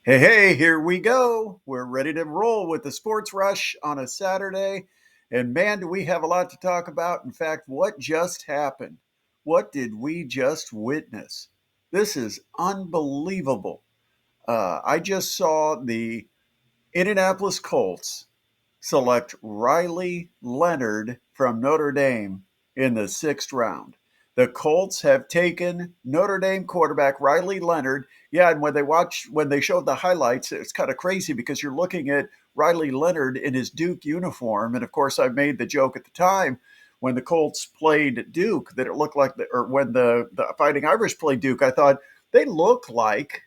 Hey, here we go. We're ready to roll with the Sports Rush on a Saturday. And man, do we have a lot to talk about. In fact, what just happened? What did we just witness? This is unbelievable. I just saw the Indianapolis Colts select Riley Leonard from Notre Dame in the sixth round. The Colts have taken Notre Dame quarterback Riley Leonard. Yeah, and when they showed the highlights, it's kind of crazy because you're looking at Riley Leonard in his Duke uniform, and of course, I made the joke at the time when the Colts played Duke that it looked like, or when the Fighting Irish played Duke, I thought they look like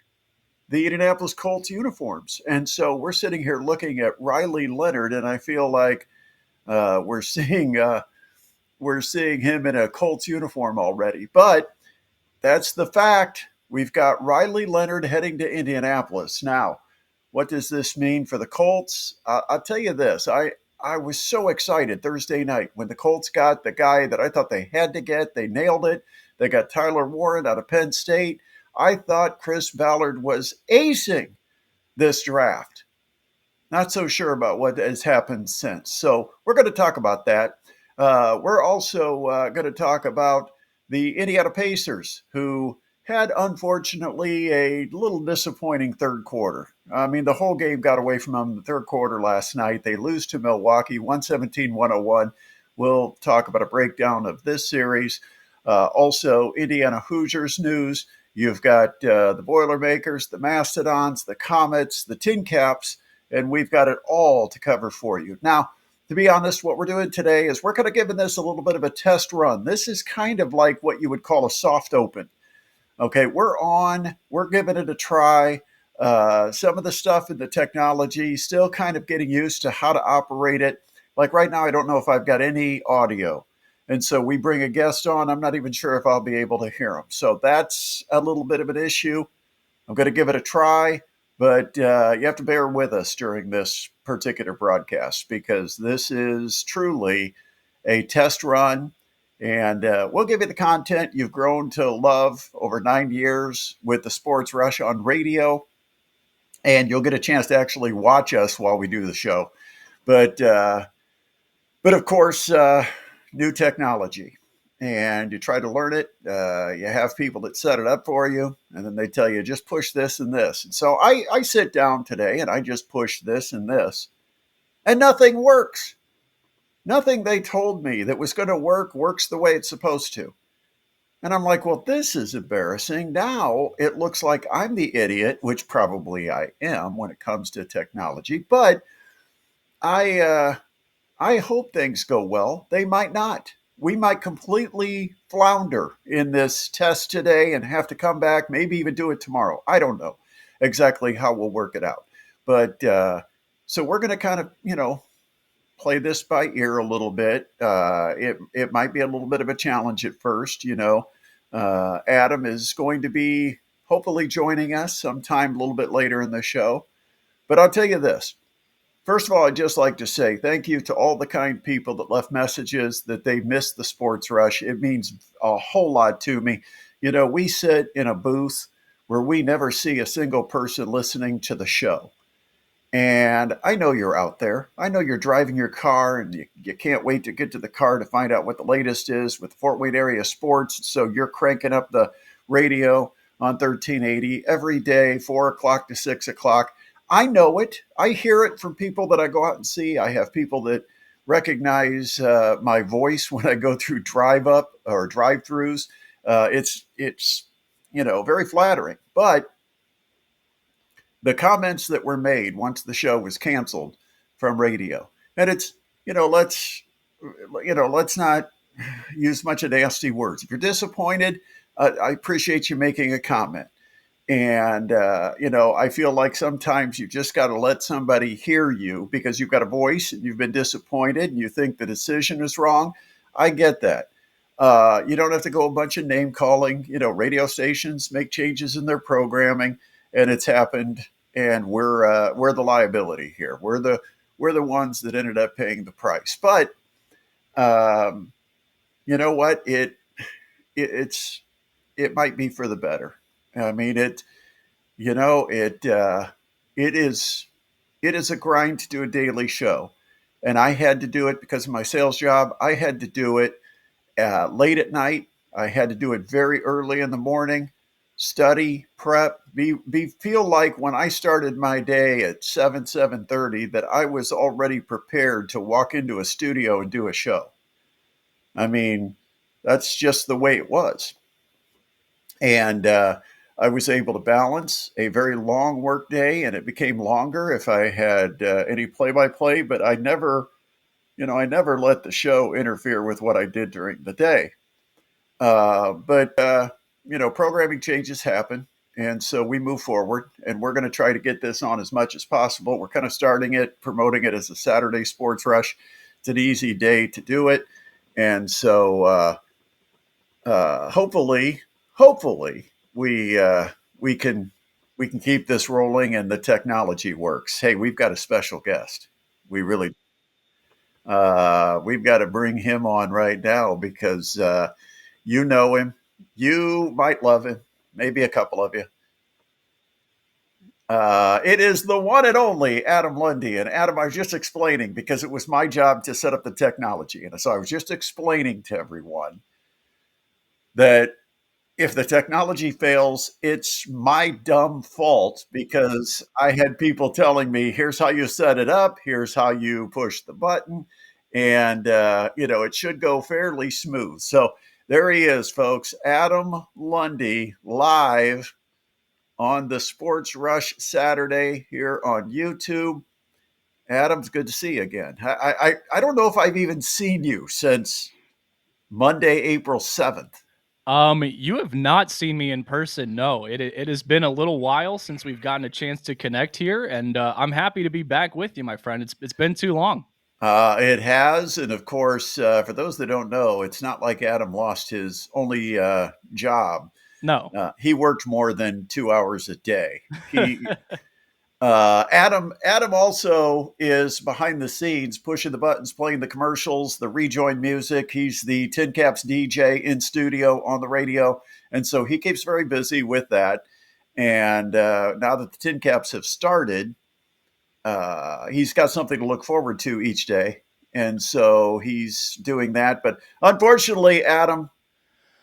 the Indianapolis Colts uniforms. And so we're sitting here looking at Riley Leonard, and I feel like uh, we're seeing uh, we're seeing him in a Colts uniform already. But that's the fact. We've got Riley Leonard heading to Indianapolis now. What does this mean for the Colts? I'll tell you this. I was so excited Thursday night when the Colts got the guy that I thought they had to get. They nailed it. They got Tyler Warren out of Penn State. I thought Chris Ballard was acing this draft. Not so sure about what has happened since. So we're going to talk about that. We're also going to talk about the Indiana Pacers, who had unfortunately a little disappointing third quarter. I mean, the whole game got away from them in the third quarter last night. They lose to Milwaukee 117-101. We'll talk about a breakdown of this series. Also, Indiana Hoosiers news. You've got the Boilermakers, the Mastodons, the Komets, the TinCaps, and we've got it all to cover for you. Now, to be honest, what we're doing today is we're kind of giving this a little bit of a test run. This is kind of like what you would call a soft open. Okay, we're giving it a try. Some of the stuff in the technology, still kind of getting used to how to operate it. Like right now, I don't know if I've got any audio. And so we bring a guest on. I'm not even sure if I'll be able to hear them. So that's a little bit of an issue. I'm going to give it a try, but you have to bear with us during this particular broadcast because this is truly a test run. And we'll give you the content you've grown to love over 9 years with the Sports Rush on radio. And you'll get a chance to actually watch us while we do the show. But, uh, but of course, new technology. And you try to learn it. You have people that set it up for you, and then they tell you just push this and this. And so I sit down today and I just push this and this, and nothing works. Nothing they told me that was going to work works the way it's supposed to. And I'm like, well, this is embarrassing. Now it looks like I'm the idiot, which probably I am when it comes to technology. But I I hope things go well. They might not. We might completely flounder in this test today and have to come back, maybe even do it tomorrow. I don't know exactly how we'll work it out. But so we're going to kind of, play this by ear a little bit. It might be a little bit of a challenge at first. Adam is going to be hopefully joining us sometime a little bit later in the show. But I'll tell you this. First of all, I'd just like to say thank you to all the kind people that left messages that they missed the sports rush. It means a whole lot to me. We sit in a booth where we never see a single person listening to the show. And I know you're out there. I know you're driving your car and you can't wait to get to the car to find out what the latest is with Fort Wayne area sports. So you're cranking up the radio on 1380 every day, 4 o'clock to 6 o'clock. I know it. I hear it from people that I go out and see. I have people that recognize my voice when I go through drive up or drive throughs. It's very flattering. But the comments that were made once the show was canceled from radio, and it's let's not use much of nasty words. If you're disappointed, I appreciate you making a comment. And, I feel like sometimes you just got to let somebody hear you because you've got a voice and you've been disappointed and you think the decision is wrong. I get that. You don't have to go a bunch of name calling. Radio stations make changes in their programming, and it's happened. And we're the liability here. We're the ones that ended up paying the price. But um, you know what? It might be for the better. I mean, it it is it is a grind to do a daily show, and I had to do it because of my sales job. I had to do it late at night. I had to do it very early in the morning. Study, prep, be feel like when I started my day at 7:30 that I was already prepared to walk into a studio and do a show. I mean, that's just the way it was. And I was able to balance a very long work day, and it became longer if I had any play-by-play. But I never let the show interfere with what I did during the day. But programming changes happen, and so we move forward, and we're going to try to get this on as much as possible. We're kind of starting it, promoting it as a Saturday sports rush. It's an easy day to do it, and so hopefully we can we can keep this rolling and the technology works. Hey, we've got a special guest. We really we've got to bring him on right now because you know him. You might love him. Maybe a couple of you. It is the one and only Adam Lundy. And Adam, I was just explaining because it was my job to set up the technology. And so I was just explaining to everyone that if the technology fails, it's my dumb fault because I had people telling me, here's how you set it up, here's how you push the button, and it should go fairly smooth. So there he is, folks. Adam Lundy live on the Sports Rush Saturday here on YouTube. Adam's good to see you again. I don't know if I've even seen you since Monday, April 7th. You have not seen me in person. No, it has been a little while since we've gotten a chance to connect here, and I'm happy to be back with you, my friend. It's been too long. It has, and of course, for those that don't know, it's not like Adam lost his only job. No. He worked more than 2 hours a day. Adam also is behind the scenes, pushing the buttons, playing the commercials, the rejoin music. He's the TinCaps DJ in studio on the radio, and so he keeps very busy with that. And now that the TinCaps have started, he's got something to look forward to each day. And so he's doing that. But unfortunately, Adam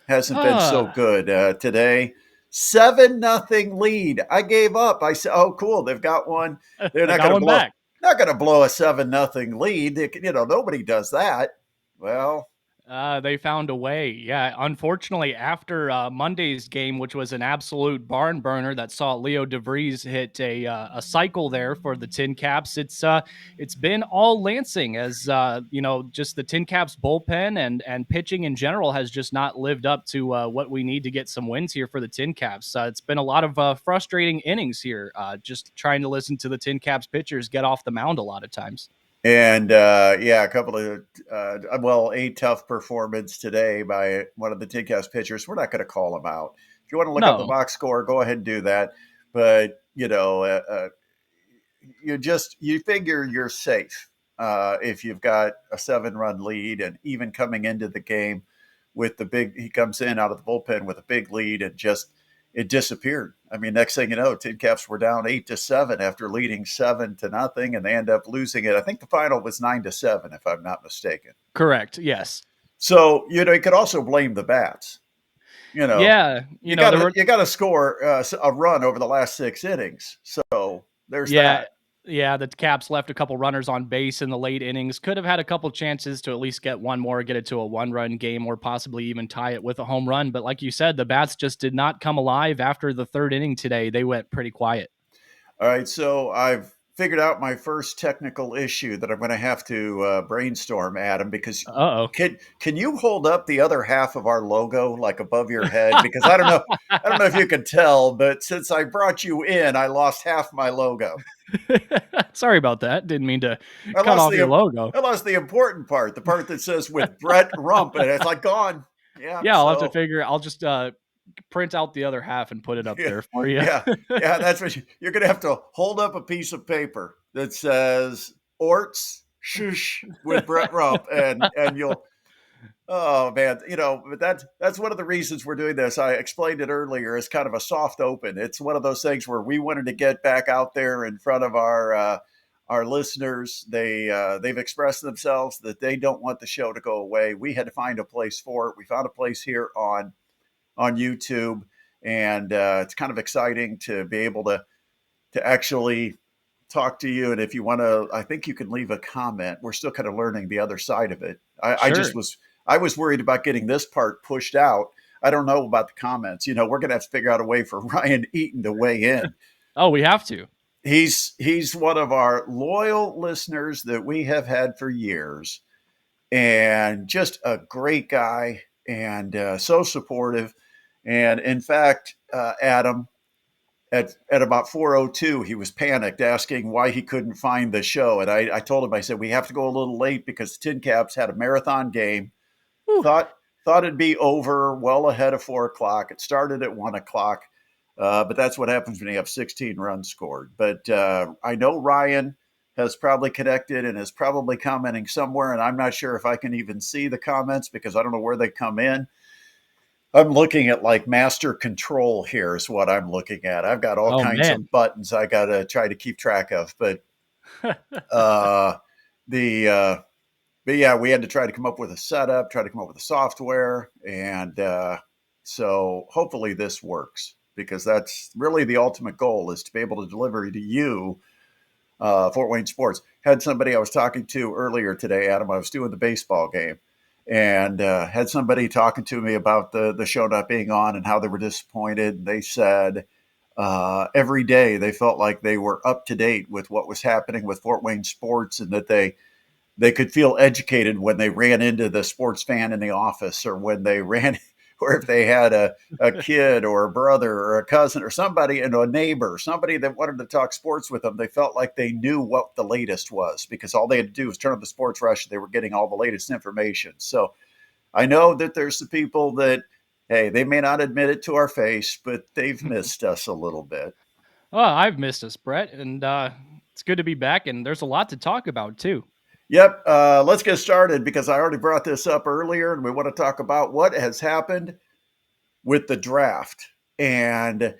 hasn't been so Ah, good today. 7-0 lead. I gave up. I said, "Oh, cool. They've got one. They're they not got going to one blow. back. Not going to blow a 7-0 lead. Nobody does that." Well, They found a way. Yeah, unfortunately, after Monday's game, which was an absolute barn burner that saw Leo DeVries hit a cycle there for the Tin Caps, it's been all Lansing as just the Tin Caps bullpen and pitching in general has just not lived up to what we need to get some wins here for the Tin Caps. It's been a lot of frustrating innings here, just trying to listen to the Tin Caps pitchers get off the mound a lot of times. and yeah, a couple of a tough performance today by one of the TinCast pitchers. We're not going to call him out. If you want to look up the No, box score, go ahead and do that. But you figure you're safe if you've got a 7-run lead, and even coming into the game with he comes in out of the bullpen with a big lead and just it disappeared. I mean, next thing you know, Tin Caps were down 8-7 after leading 7-0, and they end up losing it. I think the final was 9-7, if I'm not mistaken. correct. Yes. So you could also blame the bats. You know, Yeah, there were you got to score a run over the last 6 innings. So there's Yeah, that. yeah, the Caps left a couple runners on base in the late innings. Could have had a couple chances to at least get one more, get it to a one-run game, or possibly even tie it with a home run. But like you said, the bats just did not come alive after the third inning today. They went pretty quiet. All right, so I've figured out my first technical issue that I'm going to have to brainstorm, Adam, because Uh can you hold up the other half of our logo like above your head? oh. Because I don't know if you can tell, but since I brought you in, I lost half my logo. Sorry about that. Didn't mean to I cut lost off your the logo. I lost the important part, the part that says with Brett Rump, and it's like gone. Yeah, Yeah, I'll have to so figure. I'll just print out the other half and put it up yeah, there for you. yeah, yeah. That's what you're going to have to hold up a piece of paper that says "Orts Shush" with Brett Rump, and Oh man, but that's one of the reasons we're doing this. I explained it earlier as kind of a soft open. It's one of those things where we wanted to get back out there in front of our listeners. They've expressed themselves that they don't want the show to go away. We had to find a place for it. We found a place here on YouTube, and it's kind of exciting to be able to actually talk to you. And if you want to, I think you can leave a comment. We're still kind of learning the other side of it. Sure. I was worried about getting this part pushed out. I don't know about the comments. We're going to have to figure out a way for Ryan Eaton to weigh in. Oh, we have to. He's one of our loyal listeners that we have had for years, and just a great guy, and so supportive. And in fact, Adam, at about 4:02, he was panicked, asking why he couldn't find the show. And I told him, I said, we have to go a little late because the TinCaps had a marathon game. Whew. Thought it'd be over well ahead of 4 o'clock. It started at 1 o'clock, but that's what happens when you have 16 runs scored. But I know Ryan has probably connected and is probably commenting somewhere, and I'm not sure if I can even see the comments because I don't know where they come in. I'm looking at like master control here is what I'm looking at. I've got all Oh kinds man. of buttons I got to try to keep track of, uh, the but yeah, we had to try to come up with a setup, try to come up with a software, and so hopefully this works because that's really the ultimate goal is to be able to deliver to you Fort Wayne sports. Had somebody I was talking to earlier today, Adam. I was doing the baseball game, and had somebody talking to me about the show not being on and how they were disappointed. They said every day they felt like they were up to date with what was happening with Fort Wayne sports, and that they could feel educated when they ran into the sports fan in the office, or when they ran, or if they had a kid or a brother or a cousin or somebody and a neighbor, somebody that wanted to talk sports with them. They felt like they knew what the latest was because all they had to do was turn on the sports rush. They were getting all the latest information. So I know that there's the people that, hey, they may not admit it to our face, but they've missed us a little bit. Well, I've missed us, Brett, and it's good to be back. And there's a lot to talk about too. Yep. Let's get started because I already brought this up earlier, and we want to talk about what has happened with the draft. And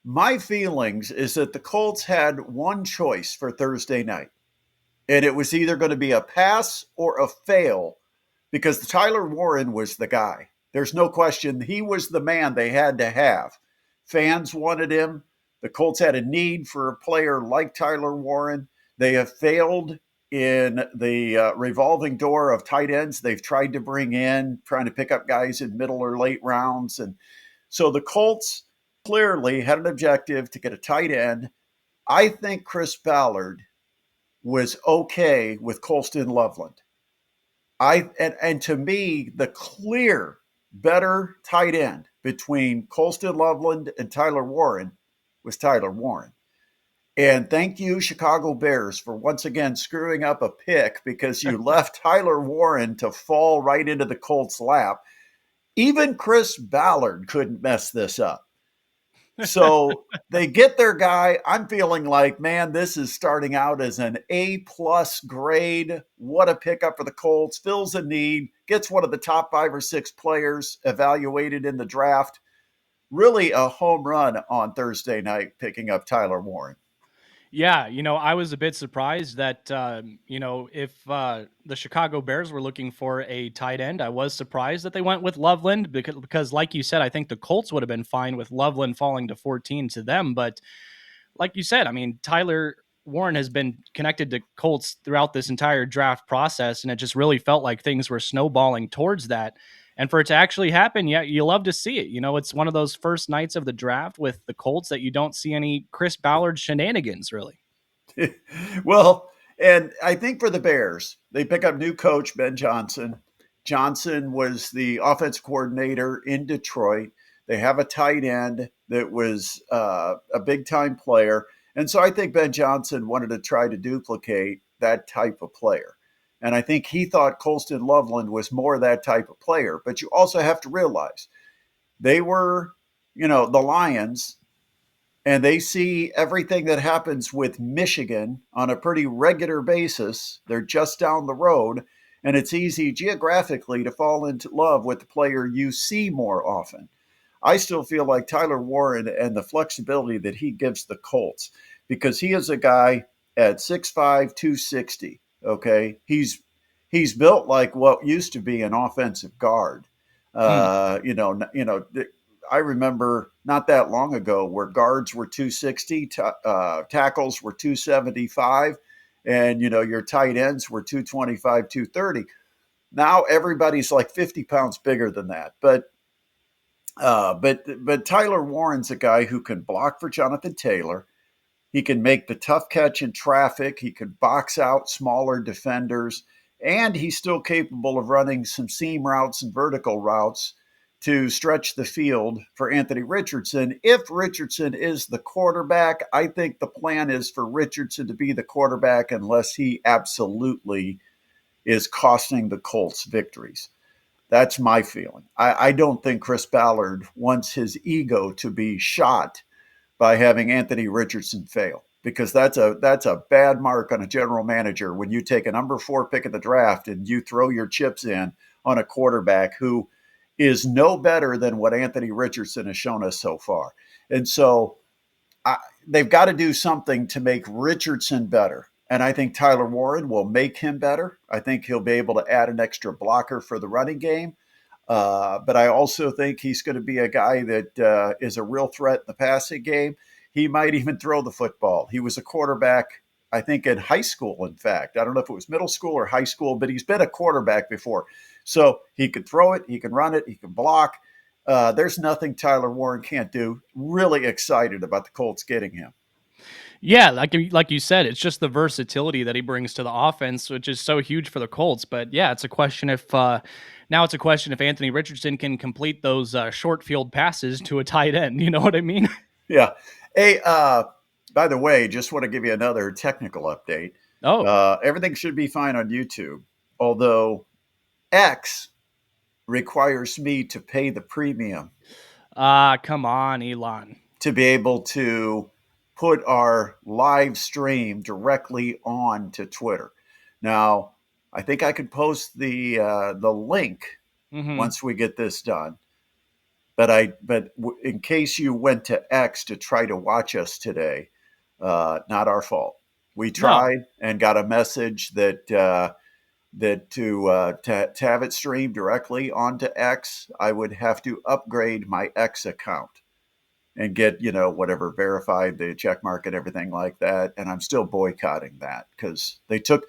my feelings is that the Colts had one choice for Thursday night, and it was either going to be a pass or a fail because Tyler Warren was the guy. There's no question he was the man they had to have. Fans wanted him. The Colts had a need for a player like Tyler Warren. They have failed in the revolving door of tight ends they've tried to bring in, trying to pick up guys in middle or late rounds. And so the Colts clearly had an objective to get a tight end. I think Chris Ballard was okay with Colston Loveland. And to me, the clear better tight end between Colston Loveland and Tyler Warren was Tyler Warren. And thank you, Chicago Bears, for once again screwing up a pick because you left Tyler Warren to fall right into the Colts' lap. Even Chris Ballard couldn't mess this up. So they get their guy. I'm feeling like, man, this is starting out as an A+ grade. What a pickup for the Colts. Fills a need, gets one of the top 5 or 6 players evaluated in the draft. Really a home run on Thursday night, picking up Tyler Warren. Yeah, I was a bit surprised that if the Chicago Bears were looking for a tight end, I was surprised that they went with Loveland because, like you said, I think the Colts would have been fine with Loveland falling to 14 to them. But like you said, I mean, Tyler Warren has been connected to Colts throughout this entire draft process, and it just really felt like things were snowballing towards that. And for it to actually happen, yeah, you love to see it. It's one of those first nights of the draft with the Colts that you don't see any Chris Ballard shenanigans, really. Well, and I think for the Bears, they pick up new coach Ben Johnson. Johnson was the offense coordinator in Detroit. They have a tight end that was a big time player. And so I think Ben Johnson wanted to try to duplicate that type of player. And I think he thought Colston Loveland was more that type of player. But you also have to realize they were, the Lions, and they see everything that happens with Michigan on a pretty regular basis. They're just down the road. And it's easy geographically to fall into love with the player you see more often. I still feel like Tyler Warren and the flexibility that he gives the Colts, because he is a guy at 6'5", 260. Okay. He's built like what used to be an offensive guard. Mm. I remember not that long ago where guards were 260, tackles were 275, and your tight ends were 225, 230. Now everybody's like 50 pounds bigger than that. But Tyler Warren's a guy who can block for Jonathan Taylor. He can make the tough catch in traffic. He can box out smaller defenders, and he's still capable of running some seam routes and vertical routes to stretch the field for Anthony Richardson. If Richardson is the quarterback, I think the plan is for Richardson to be the quarterback unless he absolutely is costing the Colts victories. That's my feeling. I don't think Chris Ballard wants his ego to be shot by having Anthony Richardson fail, because that's a bad mark on a general manager when you take a number 4 pick in the draft and you throw your chips in on a quarterback who is no better than what Anthony Richardson has shown us so far. And so they've got to do something to make Richardson better. And I think Tyler Warren will make him better. I think he'll be able to add an extra blocker for the running game. But I also think he's going to be a guy that is a real threat in the passing game. He might even throw the football. He was a quarterback, I think, in high school, in fact. I don't know if it was middle school or high school, but he's been a quarterback before. So he could throw it, he can run it, he can block. There's nothing Tyler Warren can't do. Really excited about the Colts getting him. Yeah, like you said, it's just the versatility that he brings to the offense, which is so huge for the Colts. But yeah, it's a question if now it's a question if Anthony Richardson can complete those short field passes to a tight end. You know what I mean? Yeah. Hey, by the way, just want to give you another technical update. Oh, Everything should be fine on YouTube, although X requires me to pay the premium come on, Elon. to be able to put our live stream directly on to Twitter. Now, I think I could post the link Hmm. once we get this done. But in case you went to X to try to watch us today, not our fault. We No, tried and got a message that to have it streamed directly onto X, I would have to upgrade my X account and get whatever verified the check mark and everything like that. And I'm still boycotting that because they took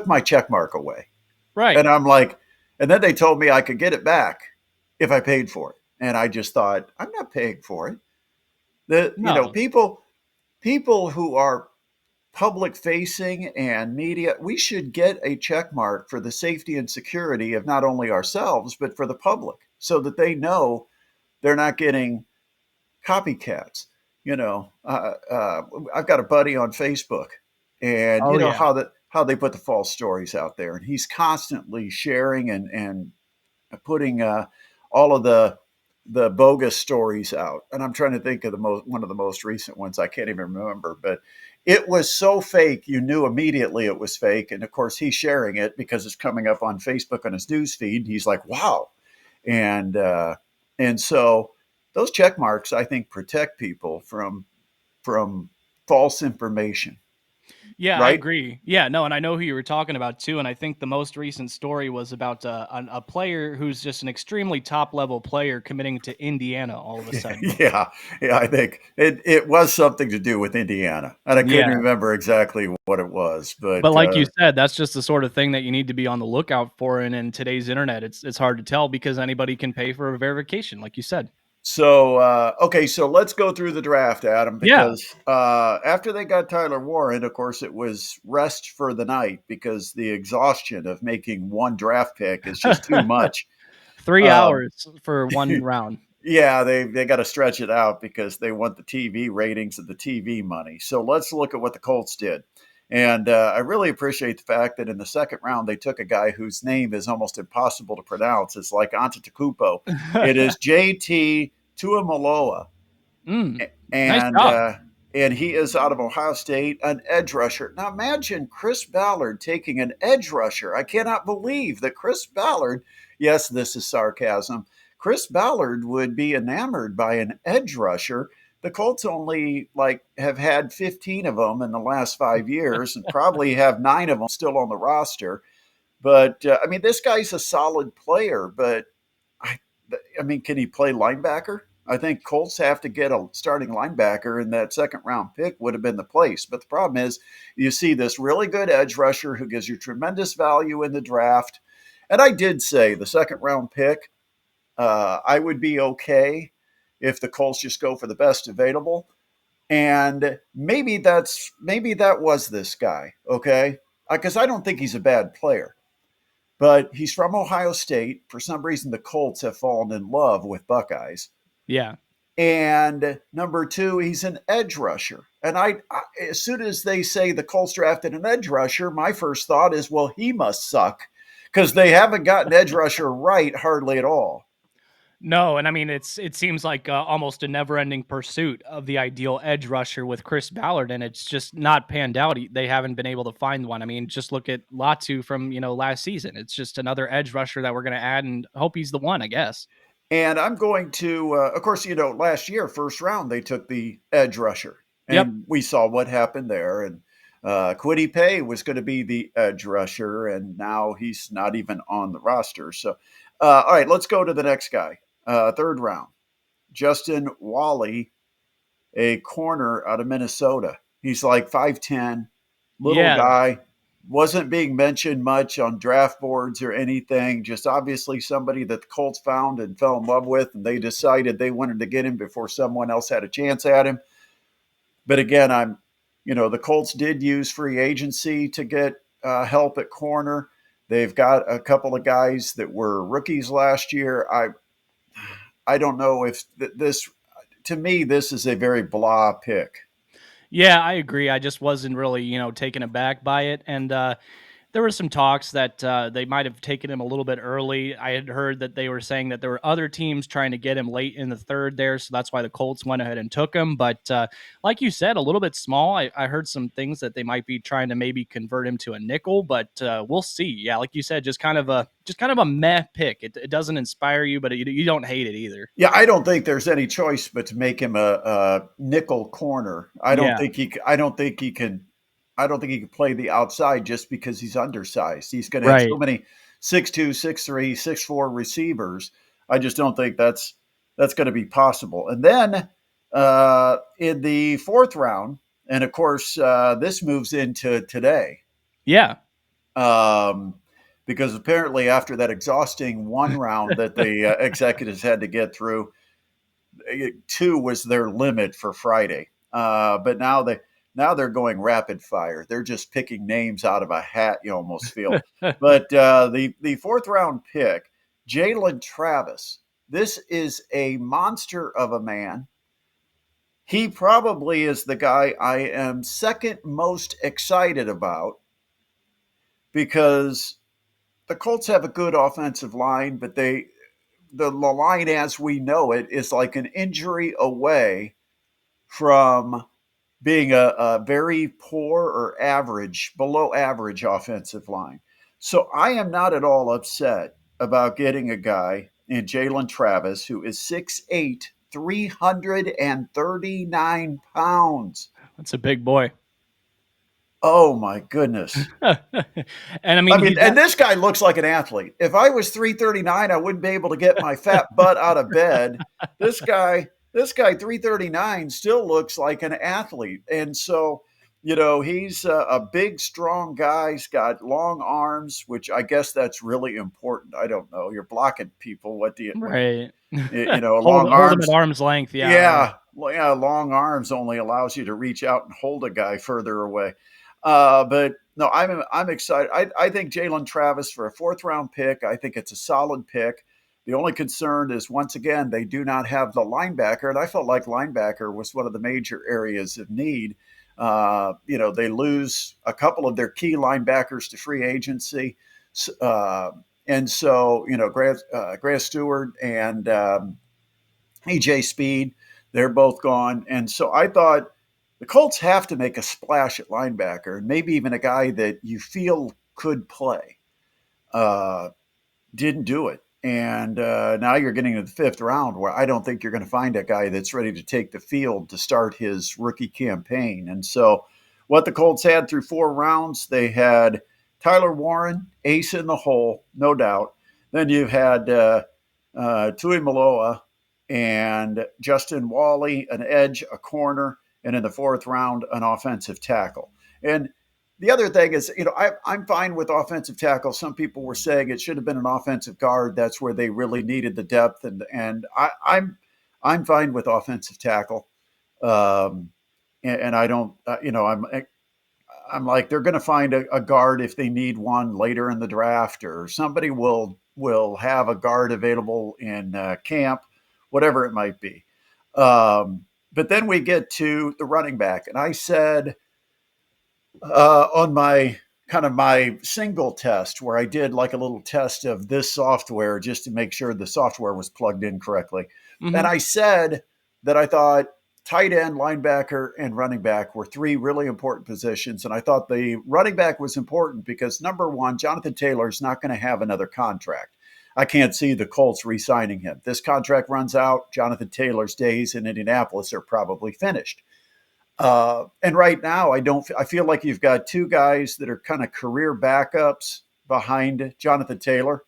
my check mark away. right? And I'm like, and then they told me I could get it back if I paid for it. And I just thought, I'm not paying for it. The No, people who are public facing and media, we should get a check mark for the safety and security of not only ourselves but for the public, so that they know they're not getting copycats. I've got a buddy on Facebook, and oh yeah, how they put the false stories out there, and he's constantly sharing and putting all of the bogus stories out. And I'm trying to think of one of the most recent ones. I can't even remember, but it was so fake you knew immediately it was fake. And of course, he's sharing it because it's coming up on Facebook on his news feed. He's like, "Wow!" and uh, and so those check marks, I think, protect people from false information, yeah, I right? agree. Yeah, no, and I know who you were talking about too. And I think the most recent story was about a player who's just an extremely top level player committing to Indiana all of a sudden. Yeah, yeah, I think it was something to do with Indiana, and I couldn't Yeah. remember exactly what it was, But but like you said, that's just the sort of thing that you need to be on the lookout for, and in today's internet, it's hard to tell because anybody can pay for a verification, like you said. okay, so let's go through the draft, Adam, Yeah. because after they got Tyler Warren, of course, it was rest for the night because the exhaustion of making one draft pick is just too much. 3 Um, hours for 1 round. yeah, they got to stretch it out because they want the TV ratings and the TV money. So let's look at what the Colts did. And I really appreciate the fact that in the second round they took a guy whose name is almost impossible to pronounce. It's like Antetokounmpo. It is JT Tuamaloa, Mm, nice and job. and he is out of Ohio State, an edge rusher. Now imagine Chris Ballard taking an edge rusher. I cannot believe that Chris Ballard, yes, this is sarcasm, Chris Ballard would be enamored by an edge rusher. The Colts only like have had 15 of them in the last 5 years and probably have 9 of them still on the roster. But I mean, this guy's a solid player, but I, I mean, can he play linebacker? I think Colts have to get a starting linebacker, and that second round pick would have been the place. But the problem is, you see this really good edge rusher who gives you tremendous value in the draft. And I did say the second round pick, I would be okay if the Colts just go for the best available. And maybe that was this guy, okay? Because I don't think he's a bad player, but he's from Ohio State. For some reason, the Colts have fallen in love with Buckeyes. Yeah. And number two, he's an edge rusher. And as soon as they say the Colts drafted an edge rusher, my first thought is, well, he must suck because they haven't gotten edge rusher right hardly at all. No, and I mean it seems like almost a never-ending pursuit of the ideal edge rusher with Chris Ballard, and it's just not panned out. They haven't been able to find one. I mean, just look at Latu from last season. It's just another edge rusher that we're going to add, and hope he's the one, I guess. And I'm going to, of course, last year, first round, they took the edge rusher, Yep. and we saw what happened there. And Kwity Paye was going to be the edge rusher, and now he's not even on the roster. So, all right, let's go to the next guy. Third round, Justin Wally, a corner out of Minnesota. He's like 5'10", little Yeah. guy, wasn't being mentioned much on draft boards or anything. Just obviously somebody that the Colts found and fell in love with, and they decided they wanted to get him before someone else had a chance at him. But again, the Colts did use free agency to get help at corner. They've got a couple of guys that were rookies last year. I don't know if this, to me, this is a very blah pick. Yeah, I agree. I just wasn't really, taken aback by it. And there were some talks that they might have taken him a little bit early. I had heard that they were saying that there were other teams trying to get him late in the third there. So that's why the Colts went ahead and took him. But like you said, a little bit small. I heard some things that they might be trying to maybe convert him to a nickel, but we'll see. Yeah, like you said, just kind of a meh pick. It doesn't inspire you, but you don't hate it either. Yeah, I don't think there's any choice but to make him a nickel corner. I don't Yeah, think he. I don't think he can. I don't think he can play the outside just because he's undersized. He's going to have so right. many 6'2", 6'3", 6'4" receivers. I just don't think that's going to be possible. And then in the fourth round, and of course this moves into today, Yeah. um, because apparently after that exhausting one round that the executives had to get through, two was their limit for Friday. But now they're going rapid fire. They're just picking names out of a hat. You almost feel. But the fourth round pick, Jalen Travis. This is a monster of a man. He probably is the guy I am second most excited about because the Colts have a good offensive line, but the line as we know it is like an injury away from being a very poor or average, below average offensive line. So I am not at all upset about getting a guy in Jalen Travis who is 6'8", 339 pounds. That's a big boy. Oh my goodness. And I mean, I mean, he's and this guy looks like an athlete. If I was 339, I wouldn't be able to get my fat butt out of bed. This guy 339 still looks like an athlete. And so, he's a big, strong guy. He's got long arms, which I guess that's really important. I don't know. You're blocking people. What do you, when, right. hold long hold him at arms? arm's length. Yeah, right. Yeah, well, yeah, long arms only allows you to reach out and hold a guy further away. But no, I'm excited. I think Jalen Travis for a fourth round pick. I think it's a solid pick. The only concern is once again they do not have the linebacker, and I felt like linebacker was one of the major areas of need. They lose a couple of their key linebackers to free agency, and so Grant Stewart and EJ Speed, they're both gone. And so I thought the Colts have to make a splash at linebacker, and maybe even a guy that you feel could play. Uh, didn't do it. And now you're getting to the fifth round where I don't think you're going to find a guy that's ready to take the field to start his rookie campaign. And so, what the Colts had through 4 rounds, they had Tyler Warren, ace in the hole, no doubt. Then you had Tui Maloa and Justin Wally, an edge, a corner, and in the fourth round, an offensive tackle. And the other thing is, I'm fine with offensive tackle. Some people were saying it should have been an offensive guard. That's where they really needed the depth, and I'm fine with offensive tackle. Um, and I don't, I'm like they're going to find a guard if they need one later in the draft, or somebody will have a guard available in camp, whatever it might be. But then we get to the running back, and I said on my kind of my single test where I did like a little test of this software just to make sure the software was plugged in correctly. And Hmm. I said that I thought tight end, linebacker, and running back were three really important positions. And I thought the running back was important because number one, Jonathan Taylor is not going to have another contract. I can't see the Colts re signing him. This contract runs out. Jonathan Taylor's days in Indianapolis are probably finished. And right now, I feel like you've got two guys that are kind of career backups behind Jonathan Taylor.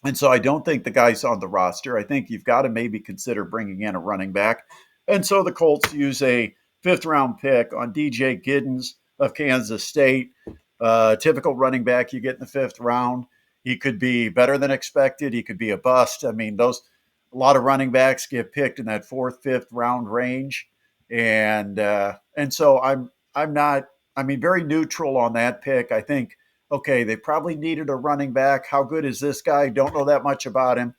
And so I don't think the guy's on the roster. I think you've got to maybe consider bringing in a running back. And so the Colts use a fifth round pick on DJ Giddens of Kansas State. Typical running back you get in the fifth round. He could be better than expected. He could be a bust. I mean, a lot of running backs get picked in that fourth, fifth round range, and so I'm not. I mean, very neutral on that pick. I think okay, they probably needed a running back. How good is this guy? Don't know that much about him.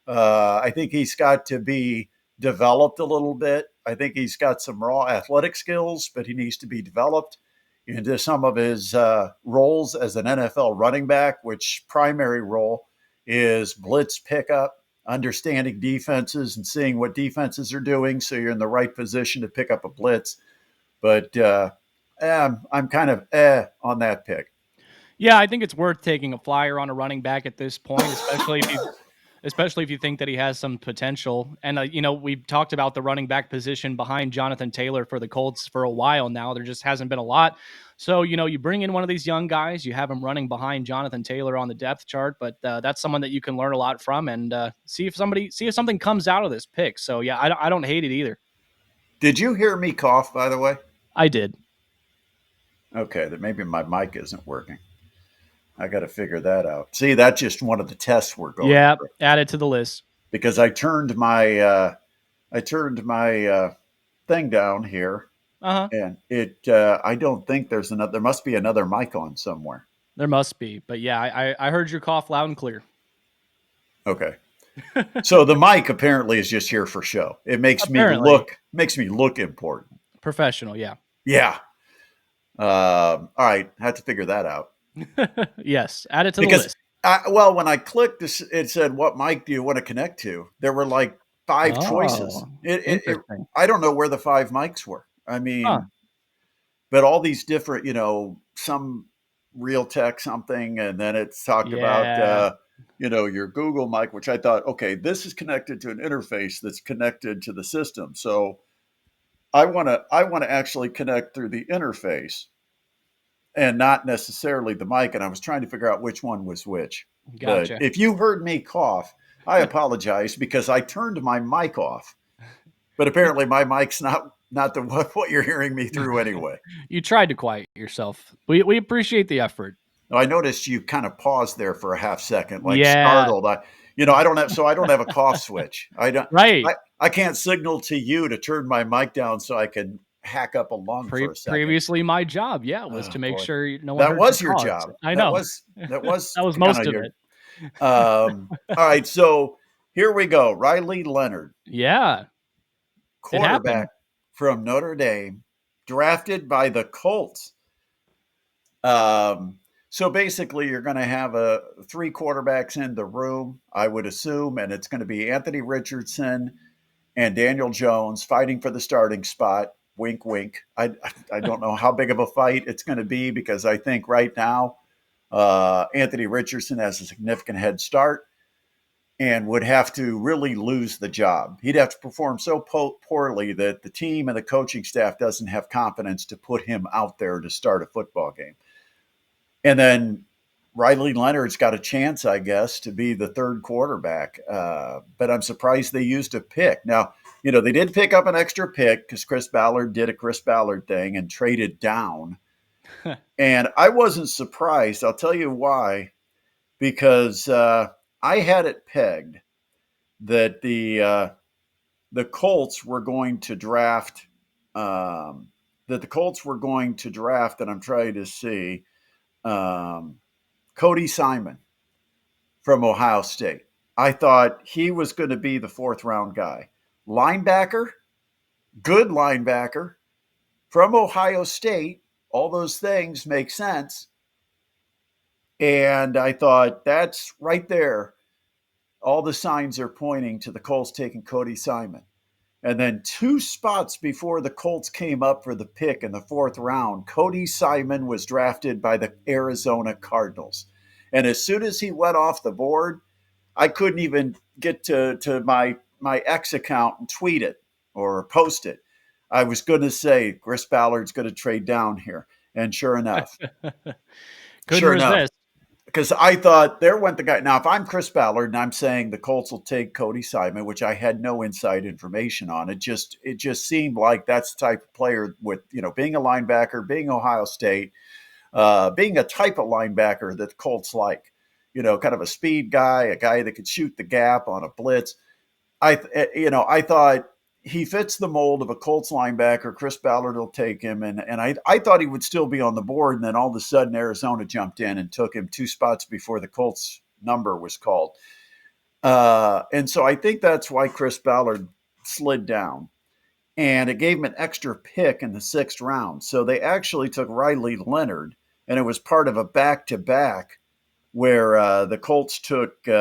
I think he's got to be developed a little bit. I think he's got some raw athletic skills, but he needs to be developed into some of his roles as an NFL running back, which primary role is blitz pickup, understanding defenses and seeing what defenses are doing so you're in the right position to pick up a blitz. But I'm kind of on that pick. Yeah, I think it's worth taking a flyer on a running back at this point, especially if you think that he has some potential. And we've talked about the running back position behind Jonathan Taylor for the Colts for a while now. There just hasn't been a lot. So you bring in one of these young guys, you have him running behind Jonathan Taylor on the depth chart, but that's someone that you can learn a lot from and see if something comes out of this pick. So yeah, I don't hate it either. Did you hear me cough, by the way? I did. Okay, that maybe my mic isn't working. I got to figure that out. See, that's just one of the tests we're going Yeah, through add it to the list. because I turned my thing down here, Uh huh. and it I don't think there's another. There must be another mic on somewhere. There must be, but yeah, I heard your cough loud and clear. Okay, so the mic apparently is just here for show. It Apparently, makes me look important. professional. Yeah. Yeah. All right, I have to figure that out Yes, add it to the because list. well, when I clicked this, it said, "What mic do you want to connect to?" There were like five choices. Oh, interesting. I don't know where the five mics were. I Huh. mean, but all these different, some real tech something, and then it's talked about, Yeah, your Google mic, which I thought, okay, this is connected to an interface that's connected to the system. So I want to actually connect through the interface and not necessarily the mic. And I was trying to figure out which one was which. But gotcha. if you heard me cough, I apologize because I turned my mic off. But apparently my mic's not the what you're hearing me through anyway. You tried to quiet yourself. We appreciate the effort. I noticed you kind of paused there for a half second, like Yeah, startled. I don't have a cough switch. I don't. right. I can't signal to you to turn my mic down so I can hack up a lung for a second. Previously, my job, yeah, was Oh to make boy, sure no one that heard your was your cause. job. I That know. was that was That was kind most of of your. it. All right, so here we go. Riley Leonard, Yeah, it quarterback happened. from Notre Dame, drafted by the Colts. Um, so basically, you're going to have three quarterbacks in the room, I would assume, and it's going to be Anthony Richardson and Daniel Jones fighting for the starting spot. Wink, wink. I don't know how big of a fight it's going to be because I think right now Anthony Richardson has a significant head start and would have to really lose the job. He'd have to perform so poorly that the team and the coaching staff doesn't have confidence to put him out there to start a football game. And then Riley Leonard's got a chance, I guess, to be the third quarterback. But I'm surprised they used a pick. Now, they did pick up an extra pick because Chris Ballard did a Chris Ballard thing and traded down. And I wasn't surprised. I'll tell you why. Because I had it pegged that the Colts were going to draft. That the Colts were going to draft, and I'm trying to see. Cody Simon from Ohio State. I thought he was going to be the fourth round guy. Linebacker, good linebacker from Ohio State. All those things make sense. And I thought that's right there. All the signs are pointing to the Colts taking Cody Simon. And then 2 spots before the Colts came up for the pick in the fourth round, Cody Simon was drafted by the Arizona Cardinals. And as soon as he went off the board, I couldn't even get to my X account and tweet it or post it. I was going to say Chris Ballard's going to trade down here. And Couldn't sure enough, resist. because I thought there went the guy. Now, if I'm Chris Ballard and I'm saying the Colts will take Cody Simon, which I had no inside information on, it just seemed like that's the type of player with being a linebacker, being Ohio State, being a type of linebacker that the Colts like, kind of a speed guy, a guy that could shoot the gap on a blitz. I thought he fits the mold of a Colts linebacker. Chris Ballard will take him, and I thought he would still be on the board, and then all of a sudden Arizona jumped in and took him 2 spots before the Colts number was called. And so I think that's why Chris Ballard slid down, and it gave him an extra pick in the 6th round. So they actually took Riley Leonard, and it was part of a back-to-back where the Colts took. You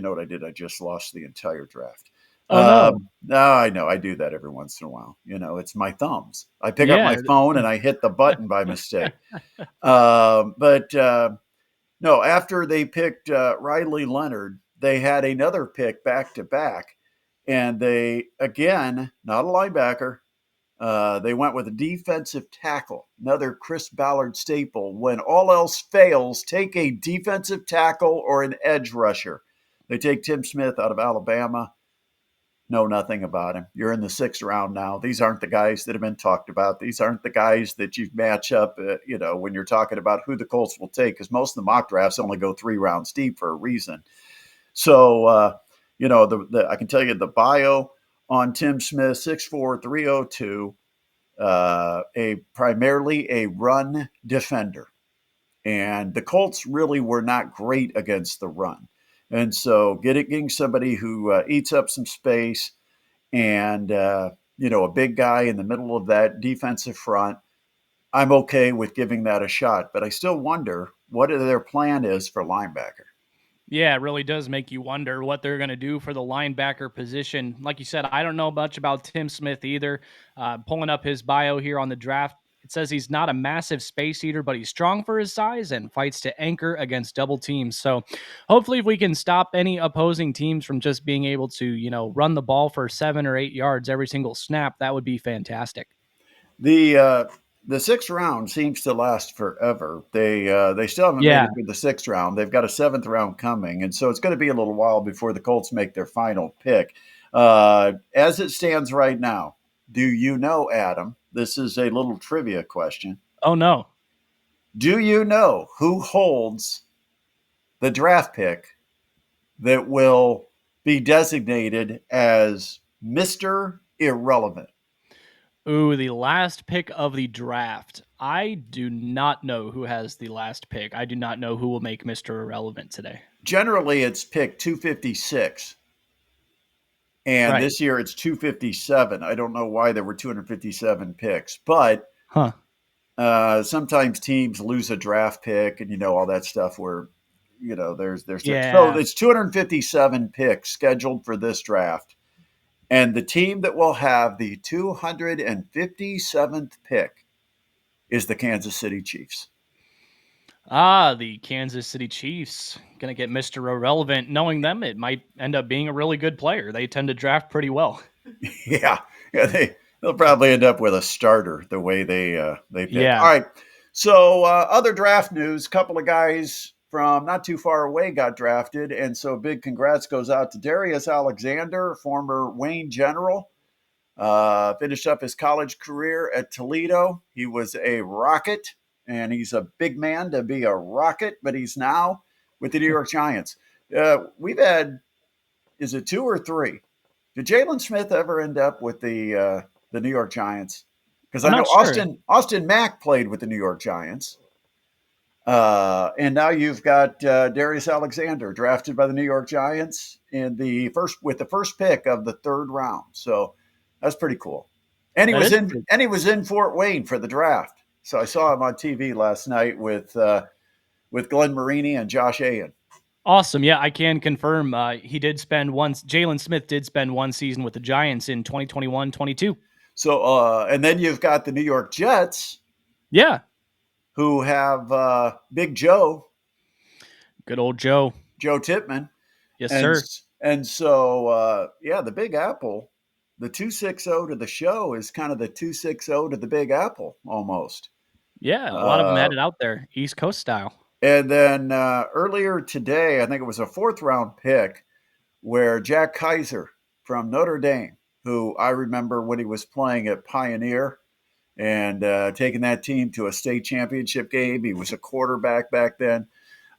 know what I did? I just lost the entire draft. Oh no. No, I know. I do that every once in a while. It's my thumbs. I pick up my Yeah. phone and I hit the button by mistake. But no, after they picked Riley Leonard, they had another pick back to back. And they, again, not a linebacker, they went with a defensive tackle, another Chris Ballard staple. When all else fails, take a defensive tackle or an edge rusher. They take Tim Smith out of Alabama. Know nothing about him. You're in the 6th round now. These aren't the guys that have been talked about. These aren't the guys that you match up, when you're talking about who the Colts will take, because most of the mock drafts only go 3 rounds deep for a reason. So, I can tell you the bio on Tim Smith, 6'4", 302, primarily a run defender. And the Colts really were not great against the run. And so getting somebody who eats up some space and, a big guy in the middle of that defensive front, I'm okay with giving that a shot. But I still wonder what their plan is for linebacker. Yeah, it really does make you wonder what they're going to do for the linebacker position. Like you said, I don't know much about Tim Smith either. Pulling up his bio here on the draft, it says he's not a massive space eater, but he's strong for his size and fights to anchor against double teams. So hopefully, if we can stop any opposing teams from just being able to, run the ball for 7 or 8 yards every single snap, that would be fantastic. The 6th round seems to last forever. They still haven't made Yeah. it through the 6th round. They've got a 7th round coming, and so it's going to be a little while before the Colts make their final pick. As it stands right now, do you know, Adam? This is a little trivia question. Oh, no. Do you know who holds the draft pick that will be designated as Mr. Irrelevant? Ooh, the last pick of the draft. I do not know who has the last pick. I do not know who will make Mr. Irrelevant today. Generally, it's pick 256. And Right. this year it's 257. I don't know why there were 257 picks, but Huh. sometimes teams lose a draft pick and all that stuff where so Yeah. it's 257 picks scheduled for this draft. And the team that will have the 257th pick is the Kansas City Chiefs. The Kansas City Chiefs gonna get Mr. Irrelevant. Knowing them, it might end up being a really good player. They tend to draft pretty well. Yeah, yeah, they'll probably end up with a starter the way they pick. All Yeah, right, so other draft news: a couple of guys from not too far away got drafted, and so big congrats goes out to Darius Alexander, former Wayne General. Finished up his college career at Toledo. He was a Rocket, and he's a big man to be a Rocket, but he's now with the New York Giants. We've had, is it two or three? Did Jalen Smith ever end up with the New York Giants? Because I'm I know not sure. Austin Mack played with the New York Giants, and now you've got Darius Alexander drafted by the New York Giants in the first with the first pick of the third round. So that's pretty cool. And That is pretty he was in Fort Wayne for the draft. So I saw him on TV last night with Glenn Marini and Josh Ayen. awesome. Yeah, I can confirm. He did spend once. Jalen Smith did spend one season with the Giants in 2021-22. So and then you've got the New York Jets Yeah, who have Big good old Joe. Joe Tippmann, Yes, and sir. and so yeah, the Big Apple, the 260 to the show is kind of the 260 to the Big Apple almost. Yeah, a lot of them Uh, had it out there, East Coast style. and then earlier today, I think it was a fourth round pick where Jack Kaiser from Notre Dame, who I remember when he was playing at Pioneer and taking that team to a state championship game. He was a quarterback back then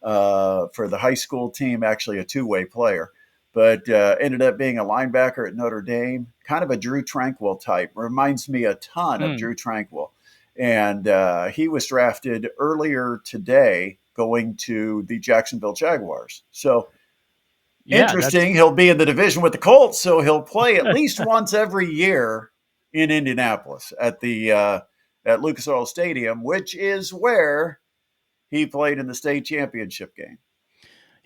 for the high school team, actually a two-way player, but ended up being a linebacker at Notre Dame, kind of a Drew Tranquil type. Reminds me a ton of Mm, Drew Tranquil. And he was drafted earlier today going to the Jacksonville Jaguars. So yeah, that's interesting. He'll be in the division with the Colts, so he'll play at least once every year in Indianapolis at Lucas Oil Stadium, which is where he played in the state championship game.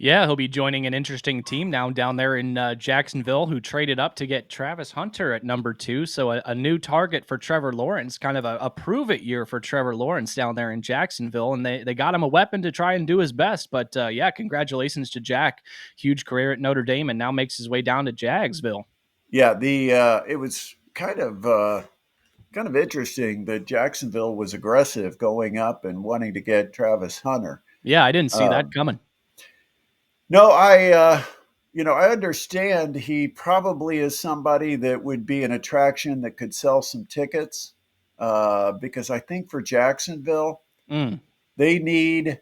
yeah. He'll be joining an interesting team now down there in Jacksonville, who traded up to get Travis Hunter at number 2. So a new target for Trevor Lawrence, kind of a prove it year for Trevor Lawrence down there in Jacksonville, and they got him a weapon to try and do his best. But yeah, congratulations to Jack, huge career at Notre Dame, and now makes his way down to Jagsville. Yeah, the it was kind of interesting that Jacksonville was aggressive going up and wanting to get Travis Hunter. Yeah, I didn't see that Um, coming. no, I understand he probably is somebody that would be an attraction that could sell some tickets because I think for Jacksonville Mm. they need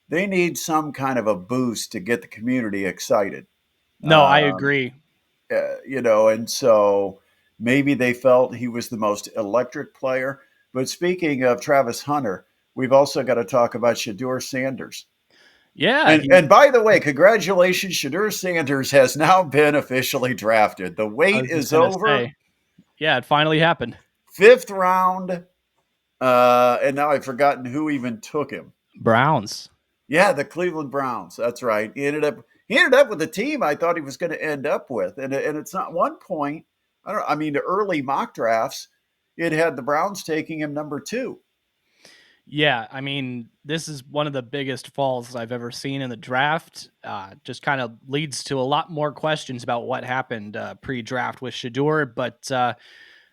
they need some kind of a boost to get the community excited. No, I Um, agree. and so maybe they felt he was the most electric player. But speaking of Travis Hunter, we've also got to talk about Shador Sanders. Yeah, And by the way, congratulations, Shador Sanders has now been officially drafted. The I wait was just is gonna over. say, yeah, it finally happened. Fifth round, and now I've forgotten who even took him. Browns. Yeah, the Cleveland Browns. That's right. He ended up with the team I thought he was going to end up with, and it's not one point. I don't. I mean, the early mock drafts, it had the Browns taking him number 2. Yeah, I mean, this is one of the biggest falls I've ever seen in the draft. Just kind of leads to a lot more questions about what happened pre-draft with Shador, but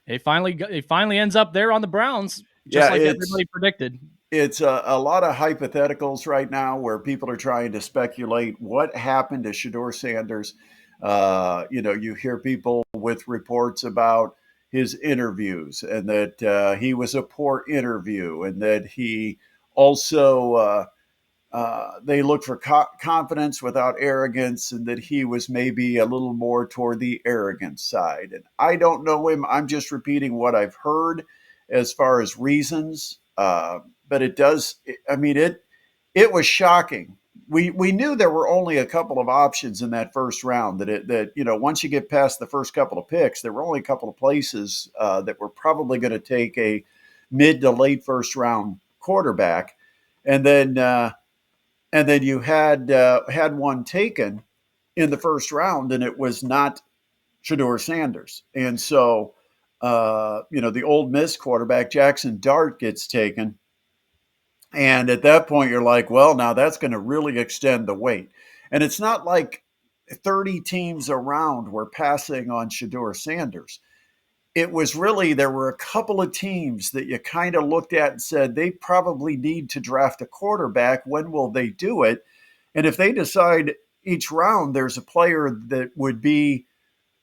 it finally ends up there on the Browns, just Yeah, like everybody predicted. it's a lot of hypotheticals right now where people are trying to speculate what happened to Shador Sanders. You hear people with reports about his interviews and that he was a poor interview and that he also they look for confidence without arrogance and that he was maybe a little more toward the arrogant side. And I don't know him. I'm just repeating what I've heard as far as reasons. But it does. I mean, it was shocking. We knew there were only a couple of options in that first round. That once you get past the first couple of picks, there were only a couple of places that were probably going to take a mid to late first round quarterback, and then you had one taken in the first round, and it was not Shador Sanders. And so, the Ole Miss quarterback, Jackson Dart, gets taken. And at that point, you're like, well, now that's going to really extend the wait. And it's not like 30 teams around were passing on Shador Sanders. It was really, there were a couple of teams that you kind of looked at and said, they probably need to draft a quarterback. When will they do it? And if they decide each round there's a player that would be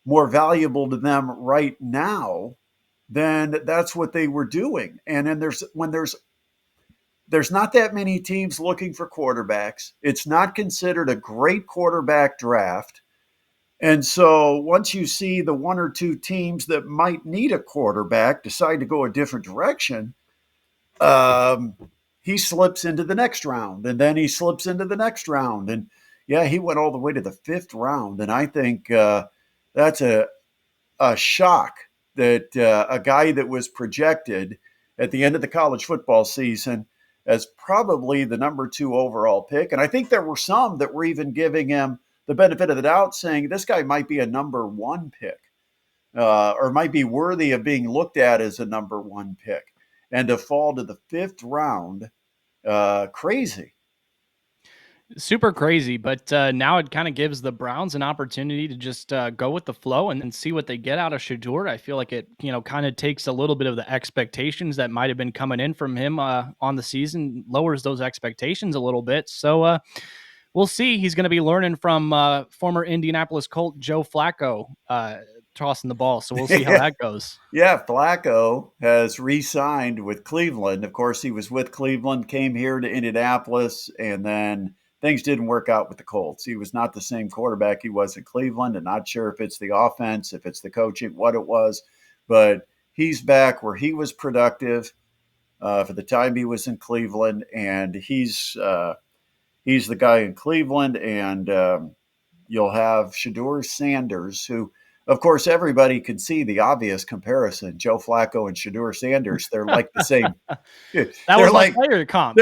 more valuable to them right now, then that's what they were doing. And then there's not that many teams looking for quarterbacks. It's not considered a great quarterback draft. And so once you see the one or two teams that might need a quarterback decide to go a different direction, um, he slips into the next round, and then he slips into the next round. And yeah, he went all the way to the fifth round. And I think that's a shock that a guy that was projected at the end of the college football season as probably the number 2 overall pick. And I think there were some that were even giving him the benefit of the doubt, saying this guy might be a number 1 pick or might be worthy of being looked at as a number 1 pick. And to fall to the fifth round, crazy. Super crazy, but now it kind of gives the Browns an opportunity to just go with the flow and see what they get out of Shador. I feel like it, kind of takes a little bit of the expectations that might have been coming in from him on the season, lowers those expectations a little bit. So we'll see. He's going to be learning from former Indianapolis Colt Joe Flacco tossing the ball. So we'll see how that goes. Yeah, Flacco has re-signed with Cleveland. Of course, he was with Cleveland, came here to Indianapolis, and then things didn't work out with the Colts. He was not the same quarterback he was in Cleveland, and not sure if it's the offense, if it's the coaching, what it was, but he's back where he was productive for the time he was in Cleveland, and he's the guy in Cleveland, and you'll have Shador Sanders, who, of course, everybody can see the obvious comparison. Joe Flacco and Shador Sanders, they're like the same. That They're was my like player comp.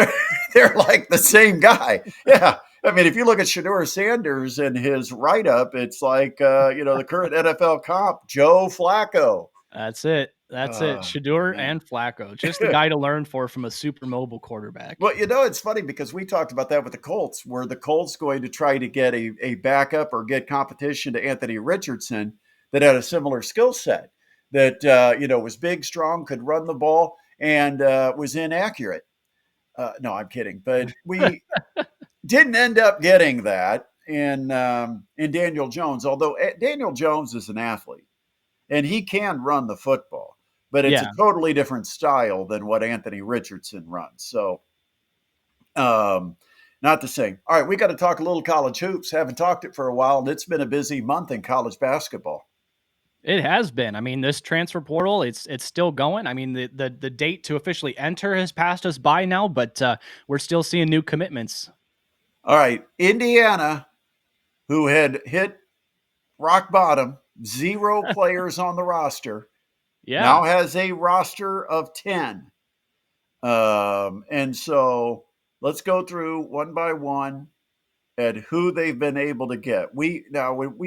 they're like the same guy. Yeah. I mean, if you look at Shador Sanders and his write up, it's like the current NFL comp, Joe Flacco. That's it. That's it. Oh Shador man. and Flacco, just the guy to learn from a super mobile quarterback. Well, it's funny because we talked about that with the Colts. Were the Colts going to try to get a backup or get competition to Anthony Richardson that had a similar skill set, that was big, strong, could run the ball, and was inaccurate? No, I'm kidding. But we didn't end up getting that in Daniel Jones. Although Daniel Jones is an athlete and he can run the football, but it's a Yeah. totally different style than what Anthony Richardson runs. So um, not the same. All right, we got to talk a little college hoops. Haven't talked it for a while, and it's been a busy month in college basketball. It has been. I mean, this transfer portal, it's still going. I mean, the date to officially enter has passed us by now, but we're still seeing new commitments. All right, Indiana, who had hit rock bottom, 0 players on the roster, Yeah. now has a roster of 10. And so let's go through one by one at who they've been able to get. We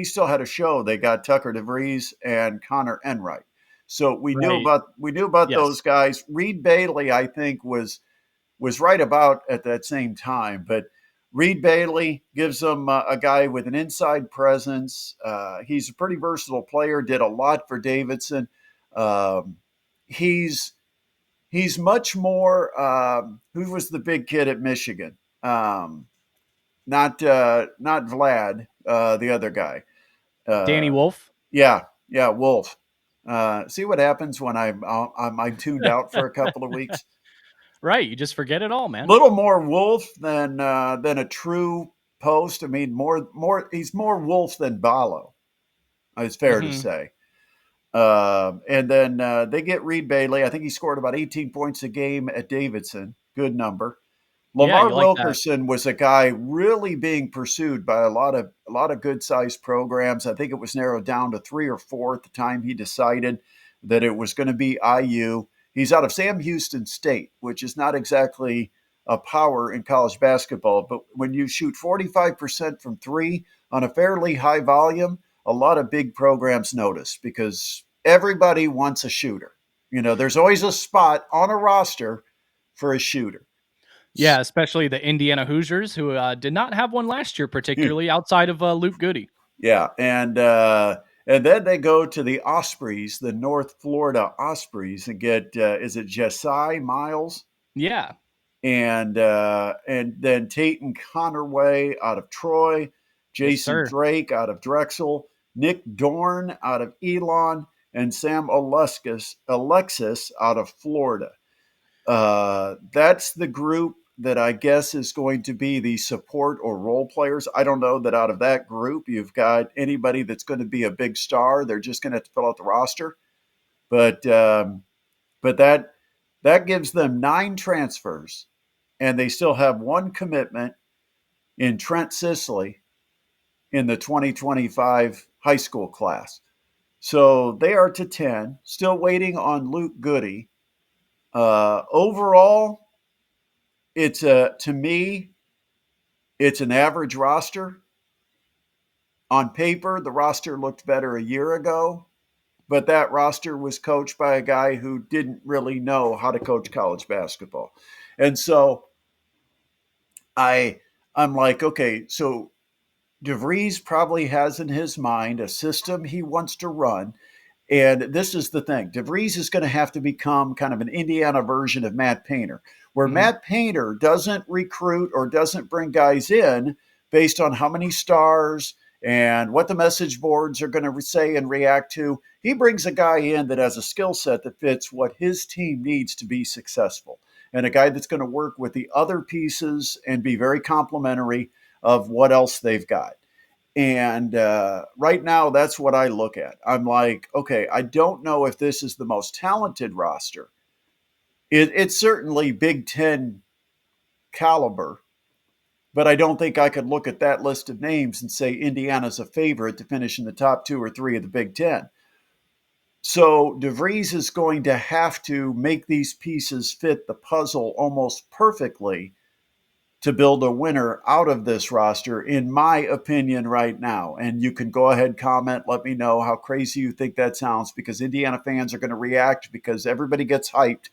still had a show. They got Tucker DeVries and Connor Enright. So Right. we knew about Yes. those guys. Reed Bailey, I think, was right about at that same time. But Reed Bailey gives them a guy with an inside presence. He's a pretty versatile player. Did a lot for Davidson. Um, he's he's much more. Who was the big kid at Michigan? Not Vlad, the other guy. Danny Uh, Wolf. yeah, Wolf. See what happens when I'm tuned out for a couple of weeks. Right. You just forget it all, man. Little more Wolf than a true post. I mean, more. He's more Wolf than Balo. It's fair to Hmm. say. And then they get Reed Bailey. I think he scored about 18 points a game at Davidson. Good number. Yeah, Lamar you like that. Wilkerson was a guy really being pursued by a lot of good sized programs. I think it was narrowed down to 3 or 4 at the time he decided that it was going to be IU. He's out of Sam Houston State, which is not exactly a power in college basketball. But when you shoot 45% from 3 on a fairly high volume, a lot of big programs notice because everybody wants a shooter. There's always a spot on a roster for a shooter. Yeah, especially the Indiana Hoosiers, who did not have one last year, particularly outside of Luke Goody. Yeah, and then they go to the Ospreys, the North Florida Ospreys, and get is it Jessai Miles Yeah, and then Tayton Connerway out of Troy, yes, Jason sir. Drake out of Drexel, Nick Dorn out of Elon, and Sam Alexis out of Florida. That's the group that I guess is going to be the support or role players. I don't know that out of that group you've got anybody that's going to be a big star. They're just going to have to fill out the roster. But that gives them 9 transfers, and they still have one commitment in Trent Sisley in the 2025 high school class. So they are to 10, still waiting on Luke Goody. Overall, to me, it's an average roster. On paper, the roster looked better a year ago, but that roster was coached by a guy who didn't really know how to coach college basketball. And so I I'm like, okay, so DeVries probably has in his mind a system he wants to run. And this is the thing. DeVries is going to have to become kind of an Indiana version of Matt Painter, where Mhm. Matt Painter doesn't recruit or doesn't bring guys in based on how many stars and what the message boards are going to say and react to. He brings a guy in that has a skill set that fits what his team needs to be successful, and a guy that's going to work with the other pieces and be very complimentary of what else they've got. And right now, that's what I look at. I'm like, okay, I don't know if this is the most talented roster. It's certainly Big Ten caliber, but I don't think I could look at that list of names and say Indiana's a favorite to finish in the top 2 or 3 of the Big Ten. So DeVries is going to have to make these pieces fit the puzzle almost perfectly to build a winner out of this roster, in my opinion, right now. And you can go ahead, comment, let me know how crazy you think that sounds, because Indiana fans are going to react because everybody gets hyped.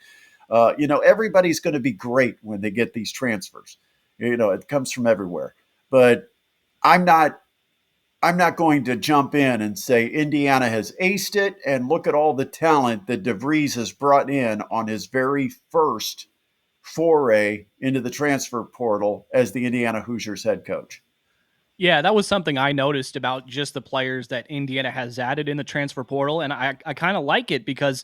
Everybody's going to be great when they get these transfers. It comes from everywhere. But I'm not. I'm not going to jump in and say Indiana has aced it and look at all the talent that DeVries has brought in on his very first foray into the transfer portal as the Indiana Hoosiers head coach. Yeah, that was something I noticed about just the players that Indiana has added in the transfer portal, and I kind of like it because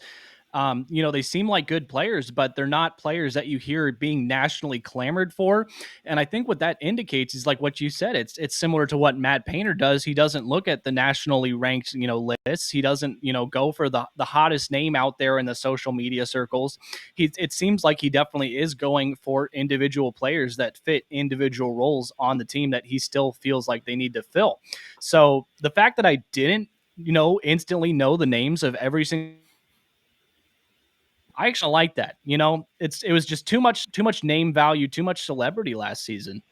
they seem like good players, but they're not players that you hear being nationally clamored for. And I think what that indicates is like what you said. It's similar to what Matt Painter does. He doesn't look at the nationally ranked, lists. He doesn't, go for the hottest name out there in the social media circles. It seems like he definitely is going for individual players that fit individual roles on the team that he still feels like they need to fill. So the fact that I didn't, instantly know the names of every single, I actually like that. It was just too much name value, too much celebrity last season.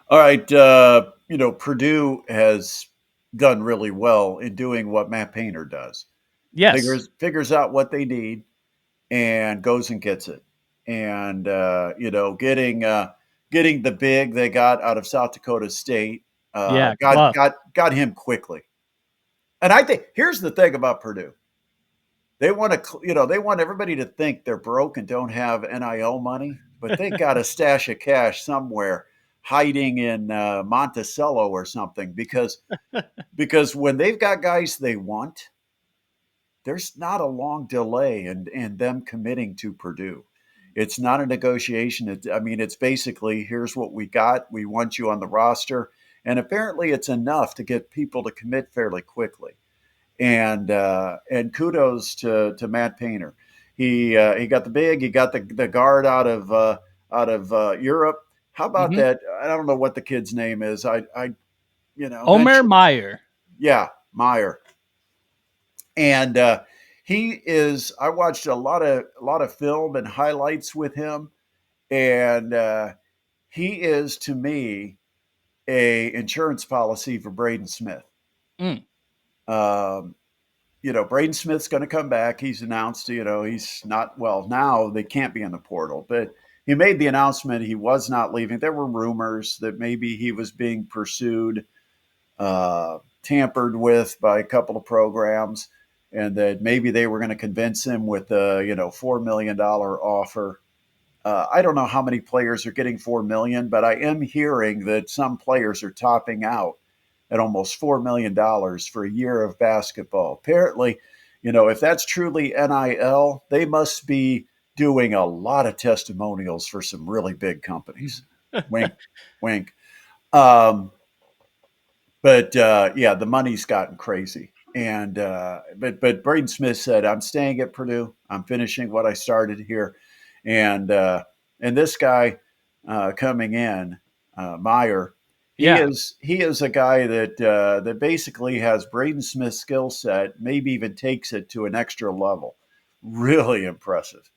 All right, Purdue has done really well in doing what Matt Painter does. Yes. Figures out what they need and goes and gets it. And getting the big they got out of South Dakota State Yeah, got Clough. got him quickly. And I think here's the thing about Purdue. They want everybody to think they're broke and don't have NIL money, but they got a stash of cash somewhere hiding in Monticello or something because when they've got guys they want, there's not a long delay in them committing to Purdue. It's not a negotiation. It's basically here's what we got. We want you on the roster, and apparently it's enough to get people to commit fairly quickly. And kudos to Matt Painter. He got the big. He got the guard out of Europe. How about Hmm. that? I don't know what the kid's name is. I Omer eventually, Meyer. yeah, Meyer. And he is. I watched a lot of film and highlights with him, and he is to me a insurance policy for Braden Smith. Mm. Um, Braden Smith's going to come back. He's announced, he's not, well, now they can't be in the portal, but he made the announcement he was not leaving. There were rumors that maybe he was being pursued, tampered with by a couple of programs, and that maybe they were going to convince him with a, $4 million offer. I don't know how many players are getting 4 million, but I am hearing that some players are topping out at almost $4 million for a year of basketball. Apparently, if that's truly NIL, they must be doing a lot of testimonials for some really big companies. Wink, wink. Um, but yeah, the money's gotten crazy. And but Braden Smith said, "I'm staying at Purdue. I'm finishing what I started here." And this guy coming in, Meyer, Yeah. he is a guy that basically has Braden Smith's skill set, maybe even takes it to an extra level. Really impressive.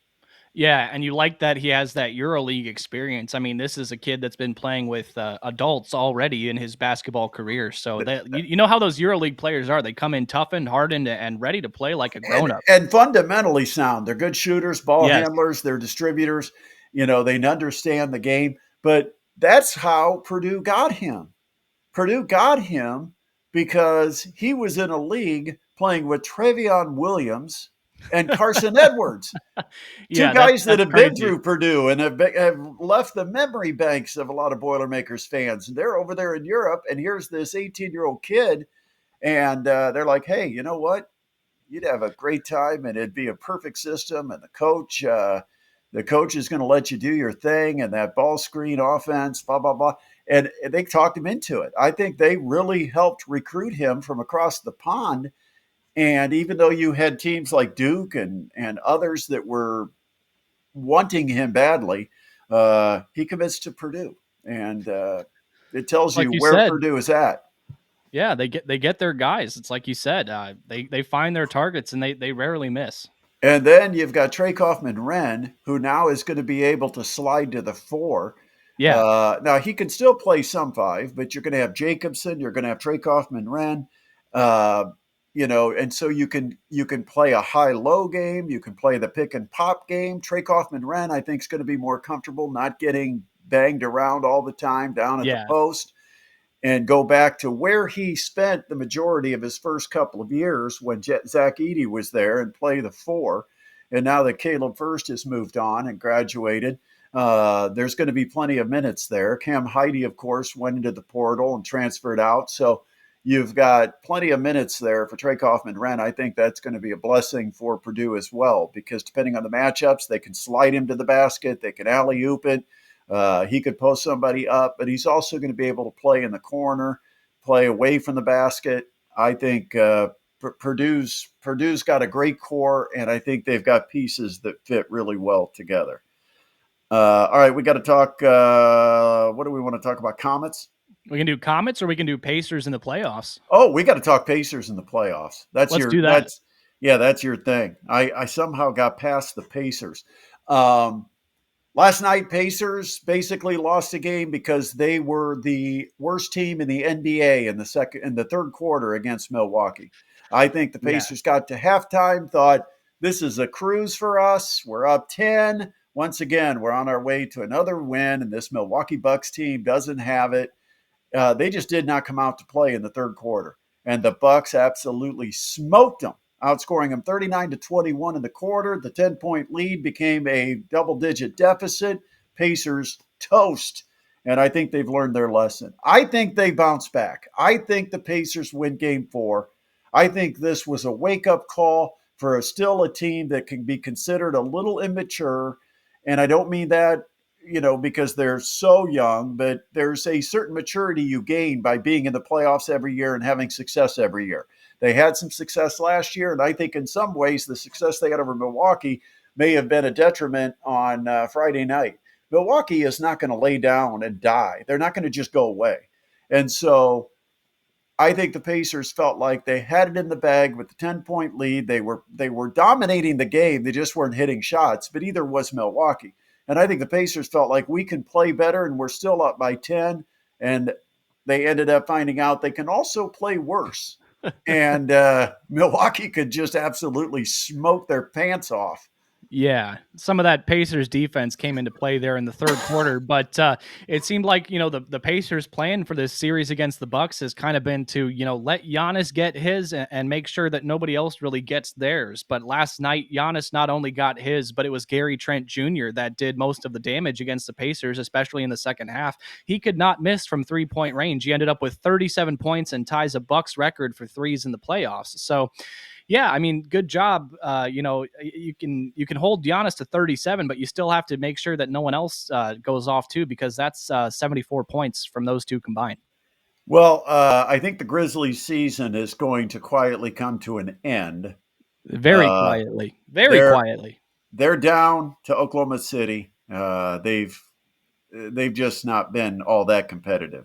Yeah, and you like that he has that EuroLeague experience. I mean, this is a kid that's been playing with adults already in his basketball career. So that you know how those EuroLeague players are. They come in toughened, hardened, and ready to play like a grown up. And fundamentally sound. They're good shooters, ball Yes. handlers, they're distributors. They understand the game. But that's how Purdue got him. Purdue got him because he was in a league playing with Trevion Williams and Carson Edwards, two Yeah, guys that that's have been crazy. through Purdue and have left the memory banks of a lot of Boilermakers fans. And they're over there in Europe, and here's this 18-year-old kid, and they're like, hey, you know what? You'd have a great time, and it'd be a perfect system. And the coach is going to let you do your thing, and that ball screen offense, blah blah blah. And they talked him into it. I think they really helped recruit him from across the pond. And even though you had teams like Duke and others that were wanting him badly, he commits to Purdue, and it tells Like you you where said, Purdue is at. yeah, they get their guys. It's like you said, they find their targets and they rarely miss. And then you've got Trey Kaufman-Renn, who now is going to be able to slide to the four. Yeah, Now he can still play some five, but you're going to have Jacobson, you're going to have Trey Kaufman-Renn, uh, and so you can play a high-low game, you can play the pick and pop game. Trey Kaufman-Renn, I think, is going to be more comfortable not getting banged around all the time down at the yeah, post, and go back to where he spent the majority of his first couple of years when Zach Edey was there and play the four. And now that Caleb First has moved on and graduated, there's going to be plenty of minutes there. Cam Heide, of course, went into the portal and transferred out. So you've got plenty of minutes there for Trey Kaufman-Renn. I think that's going to be a blessing for Purdue as well, because depending on the matchups, they can slide him to the basket, they can alley-oop it. He could post somebody up, but he's also going to be able to play in the corner, play away from the basket. I think Purdue's got a great core, and I think they've got pieces that fit really well together. All right, we got to talk. What do we want to talk about? Komets. we can do Comets or we can do Pacers in the playoffs. Oh, we got to talk Pacers in the playoffs. Let's do that. That's your thing. I somehow got past the Pacers. Um, Last night, Pacers basically lost a game because they were the worst team in the NBA in the third quarter against Milwaukee. I think the Yeah, Pacers got to halftime, thought this is a cruise for us. We're up 10. Once again, we're on our way to another win, and this Milwaukee Bucks team doesn't have it. They just did not come out to play in the third quarter, and the Bucks absolutely smoked them, outscoring them 39-21 in the quarter. The 10-point lead became a double-digit deficit. Pacers toast, and I think they've learned their lesson. I think they bounce back. I think the Pacers win Game 4. I think this was a wake-up call for still a team that can be considered a little immature, and I don't mean that because they're so young, but there's a certain maturity you gain by being in the playoffs every year and having success every year. They had some success last year, and I think in some ways the success they got over Milwaukee may have been a detriment on Friday night. Milwaukee is not going to lay down and die. They're not going to just go away. And so I think the Pacers felt like they had it in the bag with the 10-point lead. They were dominating the game. They just weren't hitting shots, but either was Milwaukee. And I think the Pacers felt like we can play better and we're still up by 10, and they ended up finding out they can also play worse. and Milwaukee could just absolutely smoke their pants off. Yeah, some of that Pacers defense came into play there in the third quarter, but it seemed like the Pacers' plan for this series against the Bucks has kind of been to let Giannis get his and make sure that nobody else really gets theirs. But last night, Giannis not only got his, but it was Gary Trent Jr. that did most of the damage against the Pacers, especially in the second half. He could not miss from 3-point range. He ended up with 37 points and ties a Bucks record for threes in the playoffs. So yeah, I mean, good job. You can hold Giannis to 37, but you still have to make sure that no one else goes off too, because that's 74 points from those two combined. Well, I think the Grizzlies season is going to quietly come to an end. Very Uh, quietly, very they're quietly. they're down to Oklahoma City. They've just not been all that competitive.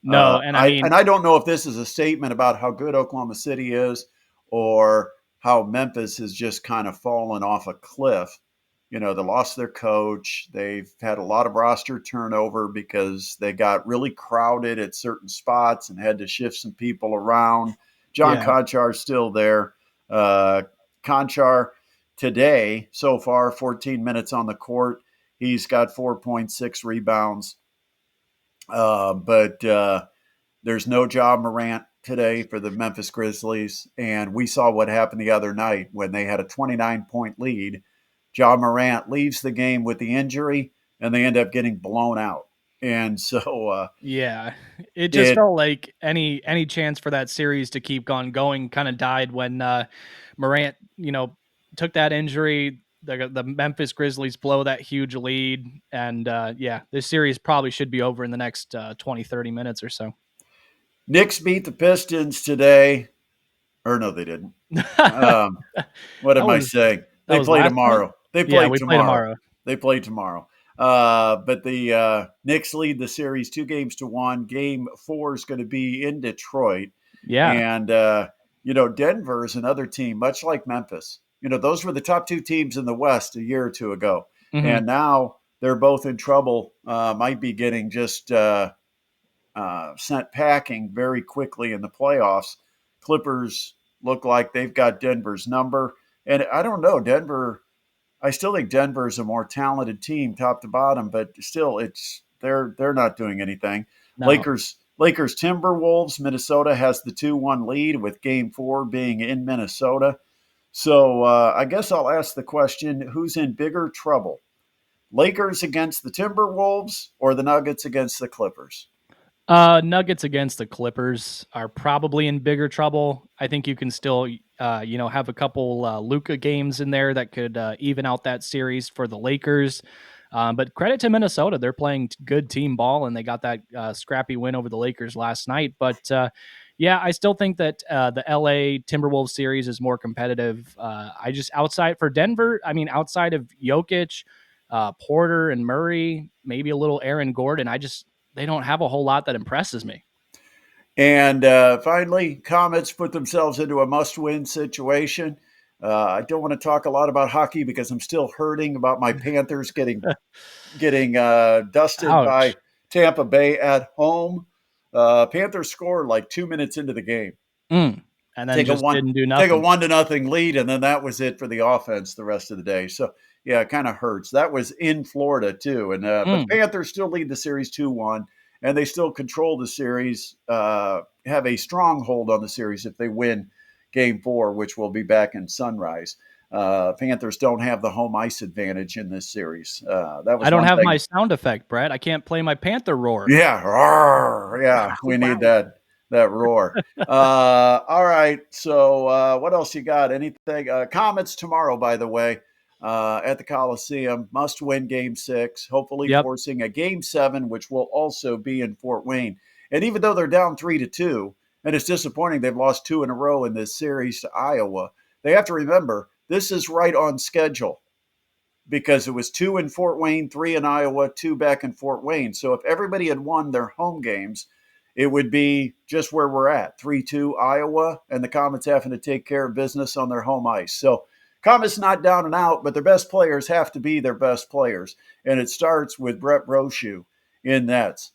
No, and I mean, I don't know if this is a statement about how good Oklahoma City is, or how Memphis has just kind of fallen off a cliff. They lost their coach. They've had a lot of roster turnover because they got really crowded at certain spots and had to shift some people around. John yeah, Konchar's still there. Uh, Conchar today, so far, 14 minutes on the court. He's got 4.6 rebounds. But there's no Ja Morant today for the Memphis Grizzlies. And we saw what happened the other night when they had a 29-point lead. Ja Morant leaves the game with the injury, and they end up getting blown out. And so yeah. It just it felt like any chance for that series to keep on going kind of died when Morant, took that injury. The Memphis Grizzlies blow that huge lead, and yeah, this series probably should be over in the next 20, 30 minutes or so. Knicks beat the Pistons today. Or no, they didn't. that Um, what am I was saying? that They was play last night. tomorrow. They Yeah, play we play tomorrow. tomorrow. They play tomorrow. But the Knicks lead the series 2-1. Game four is going to be in Detroit. Yeah. And, Denver is another team, much like Memphis. Those were the top two teams in the West a year or two ago. Hmm. And now they're both in trouble, might be getting just sent packing very quickly in the playoffs. Clippers look like they've got Denver's number. And I don't know, I still think Denver is a more talented team, top to bottom, but still, they're not doing anything. No. Lakers Timberwolves. Minnesota has the 2-1 lead with Game Four being in Minnesota. So I guess I'll ask the question: who's in bigger trouble? Lakers against the Timberwolves, or the Nuggets against the Clippers? Nuggets against the Clippers are probably in bigger trouble. I think you can still, have a couple Luka games in there that could even out that series for the Lakers. But credit to Minnesota, they're playing good team ball, and they got that scrappy win over the Lakers last night. But yeah, I still think that the LA Timberwolves series is more competitive. I just outside for Denver, I mean, outside of Jokic, Porter, and Murray, maybe a little Aaron Gordon. They don't have a whole lot that impresses me. And finally, Komets put themselves into a must-win situation. I don't want to talk a lot about hockey because I'm still hurting about my Panthers getting dusted by Ouch. Tampa Bay at home. Panthers scored like 2 minutes into the game. Mm. And then Take a just one didn't do take a nothing. 1-0 lead, and then that was it for the offense the rest of the day. So yeah, it kind of hurts. That was in Florida too, and but the Mm. Panthers still lead the series 2-1, and they still control the series. Have a stronghold on the series if they win Game Four, which will be back in Sunrise. Panthers don't have the home ice advantage in this series. That I was don't one have my thing. sound effect, Brett. I can't play my Panther roar. Yeah, roar, yeah, we need that roar. All right, so what else you got? Anything? Comets tomorrow, by the way, at the Coliseum. Must win Game Six. Hopefully, Yep. forcing a Game Seven, which will also be in Fort Wayne. And even though they're down 3-2, and it's disappointing they've lost two in a row in this series to Iowa, they have to remember this is right on schedule because it was two in Fort Wayne, three in Iowa, two back in Fort Wayne. So if everybody had won their home games, it would be just where we're at 3-2 Iowa, and the Comets having to take care of business on their home ice. So Comets not down and out, but their best players have to be their best players. And it starts with Brett Brochu in nets.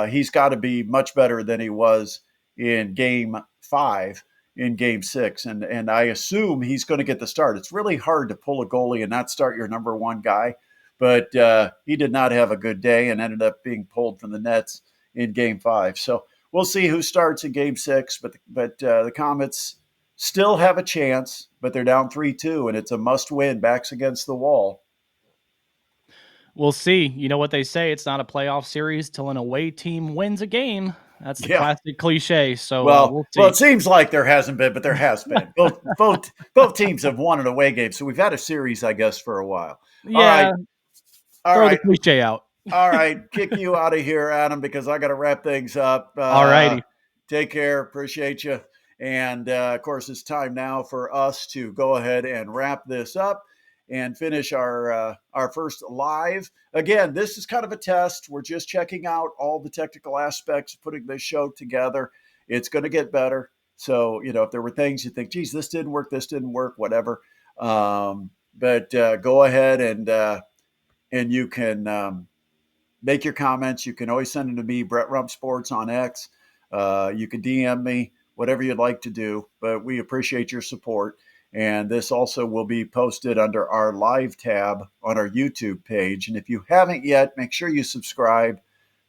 He's got to be much better than he was in game five. in Game 6, and I assume he's going to get the start. It's really hard to pull a goalie and not start your number one guy, but he did not have a good day and ended up being pulled from the nets in Game 5. So we'll see who starts in Game 6, but the Komets still have a chance, but they're down 3-2, and it's a must-win. Backs against the wall. We'll see. You know what they say, it's not a playoff series till an away team wins a game. That's the Yeah. classic cliche, so, Well, we'll well, see. it seems like there hasn't been, but there has been. Both teams have won an away game, so we've had a series, I guess, for a while. All Yeah, right, all throw the right, cliche out. all right. Kick you out of here, Adam, because I got to wrap things up. Alrighty. Take care. Appreciate you. And of course, it's time now for us to go ahead and wrap this up and finish our first live. Again, this is kind of a test. We're just checking out all the technical aspects of putting this show together. It's going to get better. So, if there were things you think, geez, this didn't work, whatever. But go ahead and you can make your comments. You can always send them to me, Brett Rump Sports on X. You can DM me, whatever you'd like to do. But we appreciate your support. And this also will be posted under our live tab on our YouTube page. And if you haven't yet, make sure you subscribe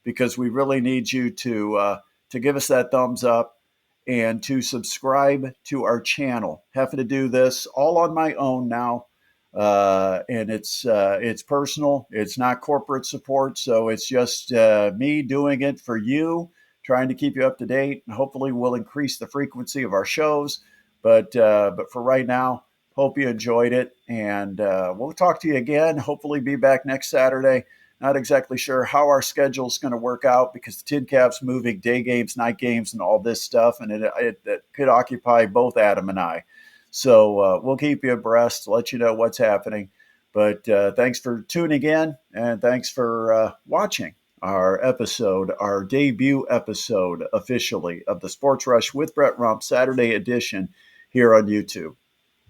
because we really need you to give us that thumbs up and to subscribe to our channel. Having to do this all on my own now. And it's personal. It's not corporate support, so it's just me doing it for you, trying to keep you up to date. And hopefully, we'll increase the frequency of our shows. But for right now, hope you enjoyed it, and we'll talk to you again. Hopefully, be back next Saturday. Not exactly sure how our schedule is going to work out because the TinCaps moving day games, night games, and all this stuff, and it could occupy both Adam and I. So we'll keep you abreast, let you know what's happening. But thanks for tuning in, and thanks for watching our debut episode officially of the Sports Rush with Brett Rump Saturday edition here on YouTube.